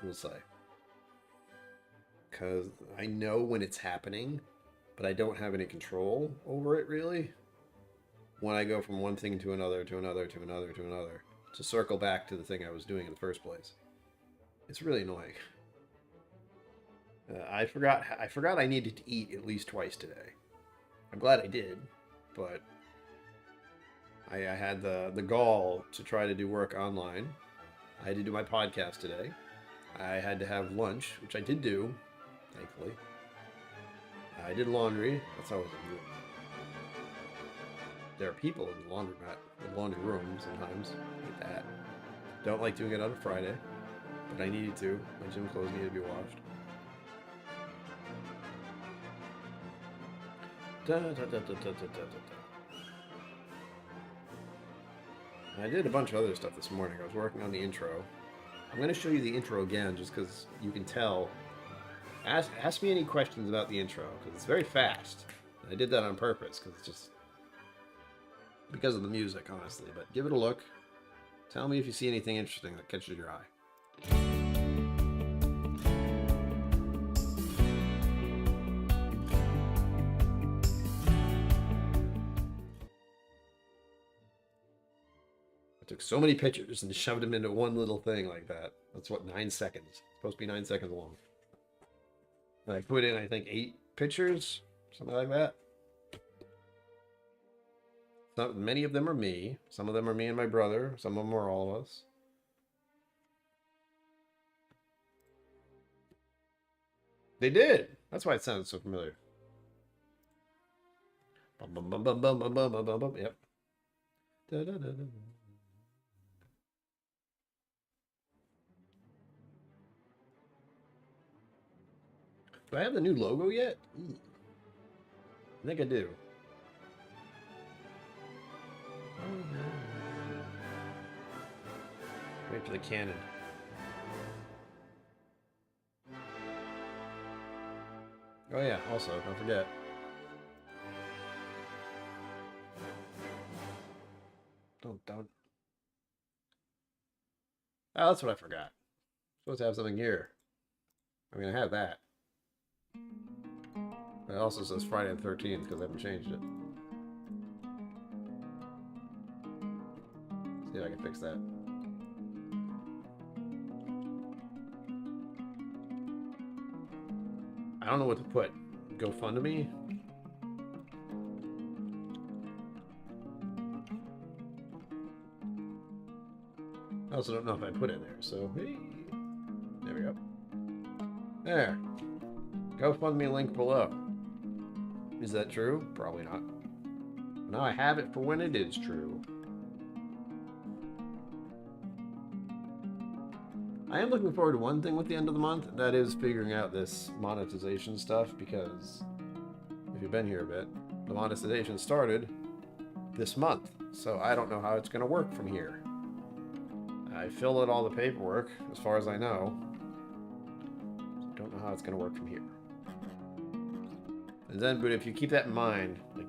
we'll say. Because I know when it's happening, but I don't have any control over it, really. When I go from one thing to another, to another, to another, to another, to circle back to the thing I was doing in the first place. It's really annoying. I forgot I needed to eat at least twice today. I'm glad I did, but I had the gall to try to do work online. I had to do my podcast today. I had to have lunch, which I did do, thankfully. I did laundry. That's always a good. There are people in the laundromat, the laundry room sometimes, like that. Don't like doing it on a Friday, but I needed to. My gym clothes needed to be washed. I did a bunch of other stuff this morning. I was working on the intro. I'm going to show you the intro again just because you can tell. Ask me any questions about the intro because it's very fast. I did that on purpose because it's just because of the music, honestly. But give it a look. Tell me if you see anything interesting that catches your eye. I took so many pictures and shoved them into one little thing like that. That's what, 9 seconds. It's supposed to be 9 seconds long. And I put in, I think, 8 pictures, something like that. Many of them are me. Some of them are me and my brother. Some of them are all of us. They did. That's why it sounded so familiar. Bum, bum, bum, bum, bum, bum, bum, bum, bum, bum. Yep. Da, da, da, da. Do I have the new logo yet? Ooh. I think I do. Wait for the cannon. Oh yeah, also, don't forget. Don't. Oh, that's what I forgot. Supposed to have something here. I'm gonna have that. It also says Friday the 13th because I haven't changed it. See if I can fix that. I don't know what to put. GoFundMe? I also don't know if I put it there, so hey. There we go. There. GoFundMe link below. Is that true? Probably not. Now I have it for when it is true. I am looking forward to one thing with the end of the month. That is figuring out this monetization stuff, because if you've been here a bit, the monetization started this month. So I don't know how it's going to work from here. I filled out all the paperwork, as far as I know. Don't know how it's going to work from here. And then, but if you keep that in mind, like,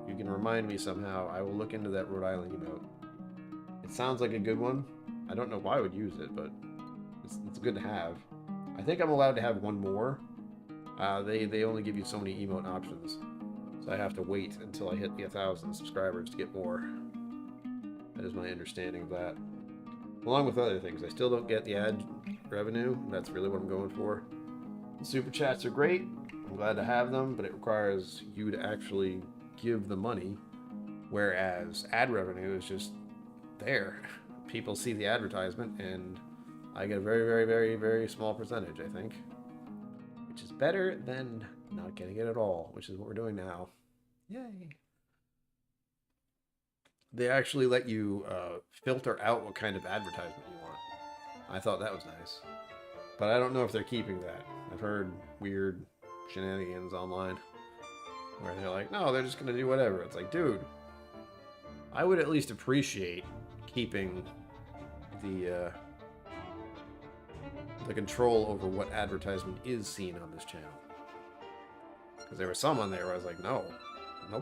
you can remind me somehow, I will look into that Rhode Island emote. It sounds like a good one. I don't know why I would use it, but it's good to have. I think I'm allowed to have one more. They only give you so many emote options. So I have to wait until I hit the 1,000 subscribers to get more. That is my understanding of that. Along with other things. I still don't get the ad revenue. That's really what I'm going for. The super chats are great. I'm glad to have them, but it requires you to actually give the money. Whereas ad revenue is just there. People see the advertisement and I get a very, very, very, very small percentage, I think. Which is better than not getting it at all, which is what we're doing now. Yay. They actually let you filter out what kind of advertisement you want. I thought that was nice. But I don't know if they're keeping that. I've heard weird shenanigans online where they're like, no, they're just going to do whatever. It's like, dude, I would at least appreciate keeping the control over what advertisement is seen on this channel. Because there was some on there where I was like, no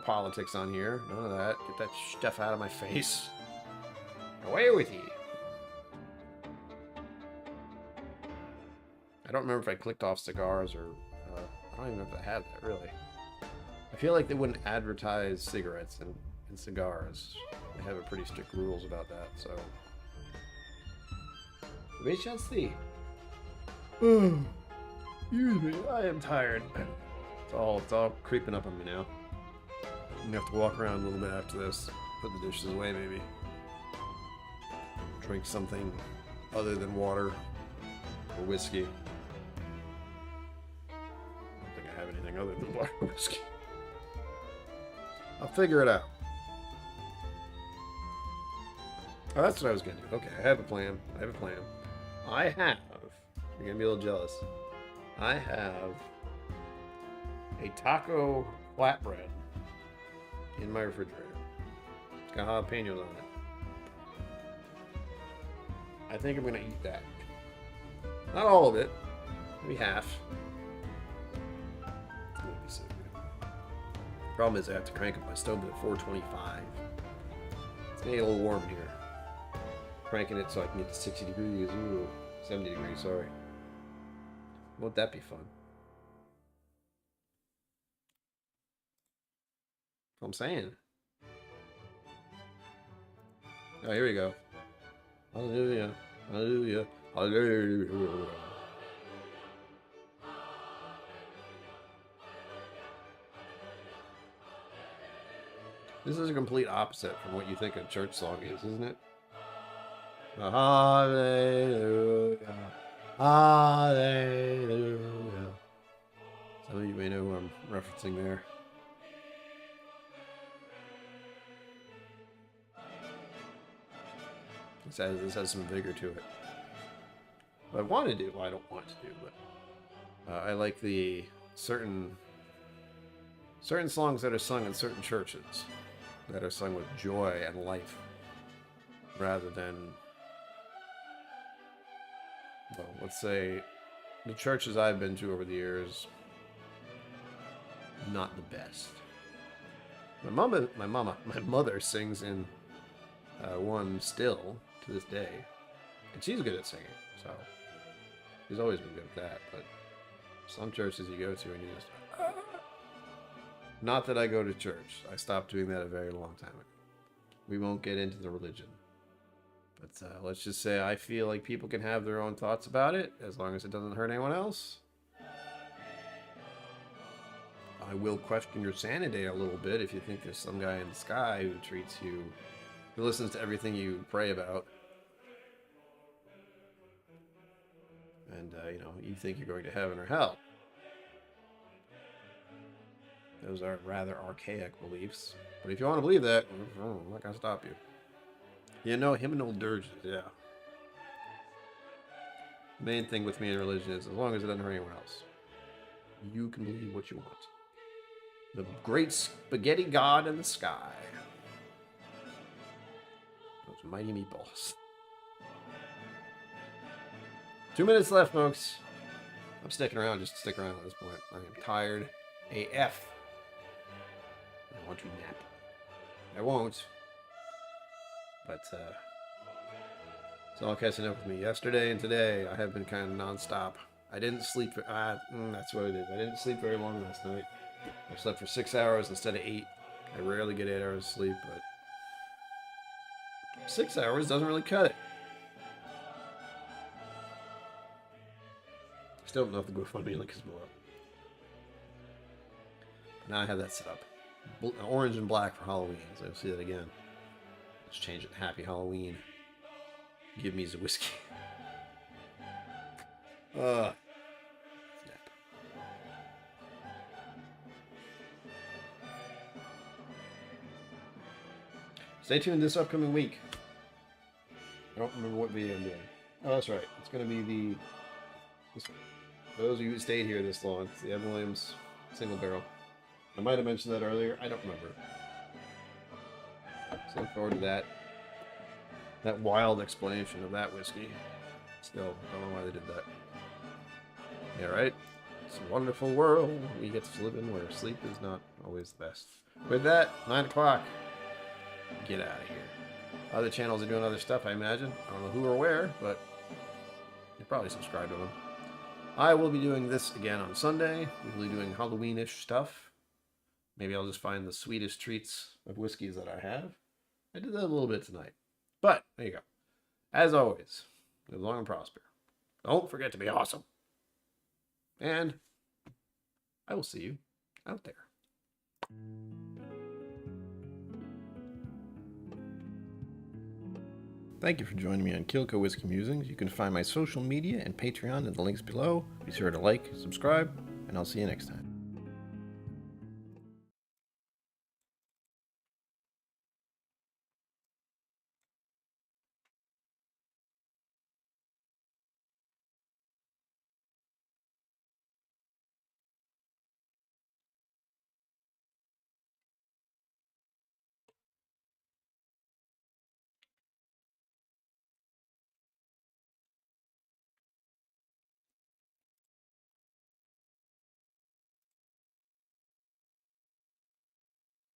politics on here, none of that. Get that stuff out of my face. Away with you. I don't remember if I clicked off cigars or I don't even know if I had that really. I feel like they wouldn't advertise cigarettes and cigars. They have a pretty strict rules about that, so we shall see. Excuse me, I am tired. It's all creeping up on me now. I'm gonna have to walk around a little bit after this. Put the dishes away, maybe. Drink something other than water or whiskey. I don't think I have anything other than water or whiskey. I'll figure it out. Oh, that's what I was gonna do. Okay, I have a plan. You're gonna be a little jealous. I have a taco flatbread in my refrigerator. It's got jalapenos on it. I think I'm gonna eat that. Not all of it. Maybe half. Maybe so good. Problem is I have to crank up my stove at 425. It's getting a little warm in here. Cranking it so I can get to 60 degrees. Ooh, 70 degrees, sorry. Won't that be fun? That's what I'm saying. Oh, here we go. Hallelujah. Hallelujah. Hallelujah. This is a complete opposite from what you think a church song is, isn't it? Hallelujah. Hallelujah. Some of you may know who I'm referencing there. This has some vigor to it. What I want to do, well, I don't want to do, but I like the certain songs that are sung in certain churches that are sung with joy and life rather than, well, let's say the churches I've been to over the years, not the best. My mother sings in one still to this day, and she's good at singing, so she's always been good at that. But some churches you go to and you just not that I go to church. I stopped doing that a very long time ago. We won't get into the religion, but let's just say I feel like people can have their own thoughts about it as long as it doesn't hurt anyone else. I will question your sanity a little bit if you think there's some guy in the sky who treats you, who listens to everything you pray about, and you think you're going to heaven or hell. Those are rather archaic beliefs, but if you want to believe that, I'm not gonna stop you. Hymnal dirges, yeah. The main thing with me in religion is as long as it doesn't hurt anyone else, you can believe what you want. The great spaghetti god in the sky. Those mighty meatballs. 2 minutes left, folks. I'm sticking around just to stick around at this point. I am tired AF. I want to nap. I won't. But, it's all catching up with me. Yesterday and today, I have been kind of nonstop. I didn't sleep. That's what it is. I didn't sleep very long last night. I slept for 6 hours instead of 8. I rarely get 8 hours of sleep, but 6 hours doesn't really cut it. Still don't know if the GoFundMe link is below. Now I have that set up. Orange and black for Halloween, so you'll see that again. Let's change it. Happy Halloween. Give me the whiskey. Snap. Stay tuned this upcoming week. I don't remember what video I'm doing. Oh, that's right. It's going to be this one. For those of you who stayed here this long, it's the Evan Williams single barrel. I might have mentioned that earlier. I don't remember. So look forward to that. That wild explanation of that whiskey. Still, don't know why they did that. Yeah, right? It's a wonderful world we get to live in where sleep is not always the best. With that, 9 o'clock. Get out of here. Other channels are doing other stuff, I imagine. I don't know who or where, but you're probably subscribed to them. I will be doing this again on Sunday. We'll be doing Halloween-ish stuff. Maybe I'll just find the sweetest treats of whiskeys that I have. I did that a little bit tonight. But, there you go. As always, live long and prosper. Don't forget to be awesome. And I will see you out there. Thank you for joining me on KillCo Whiskey Musings. You can find my social media and Patreon in the links below. Be sure to like, subscribe, and I'll see you next time.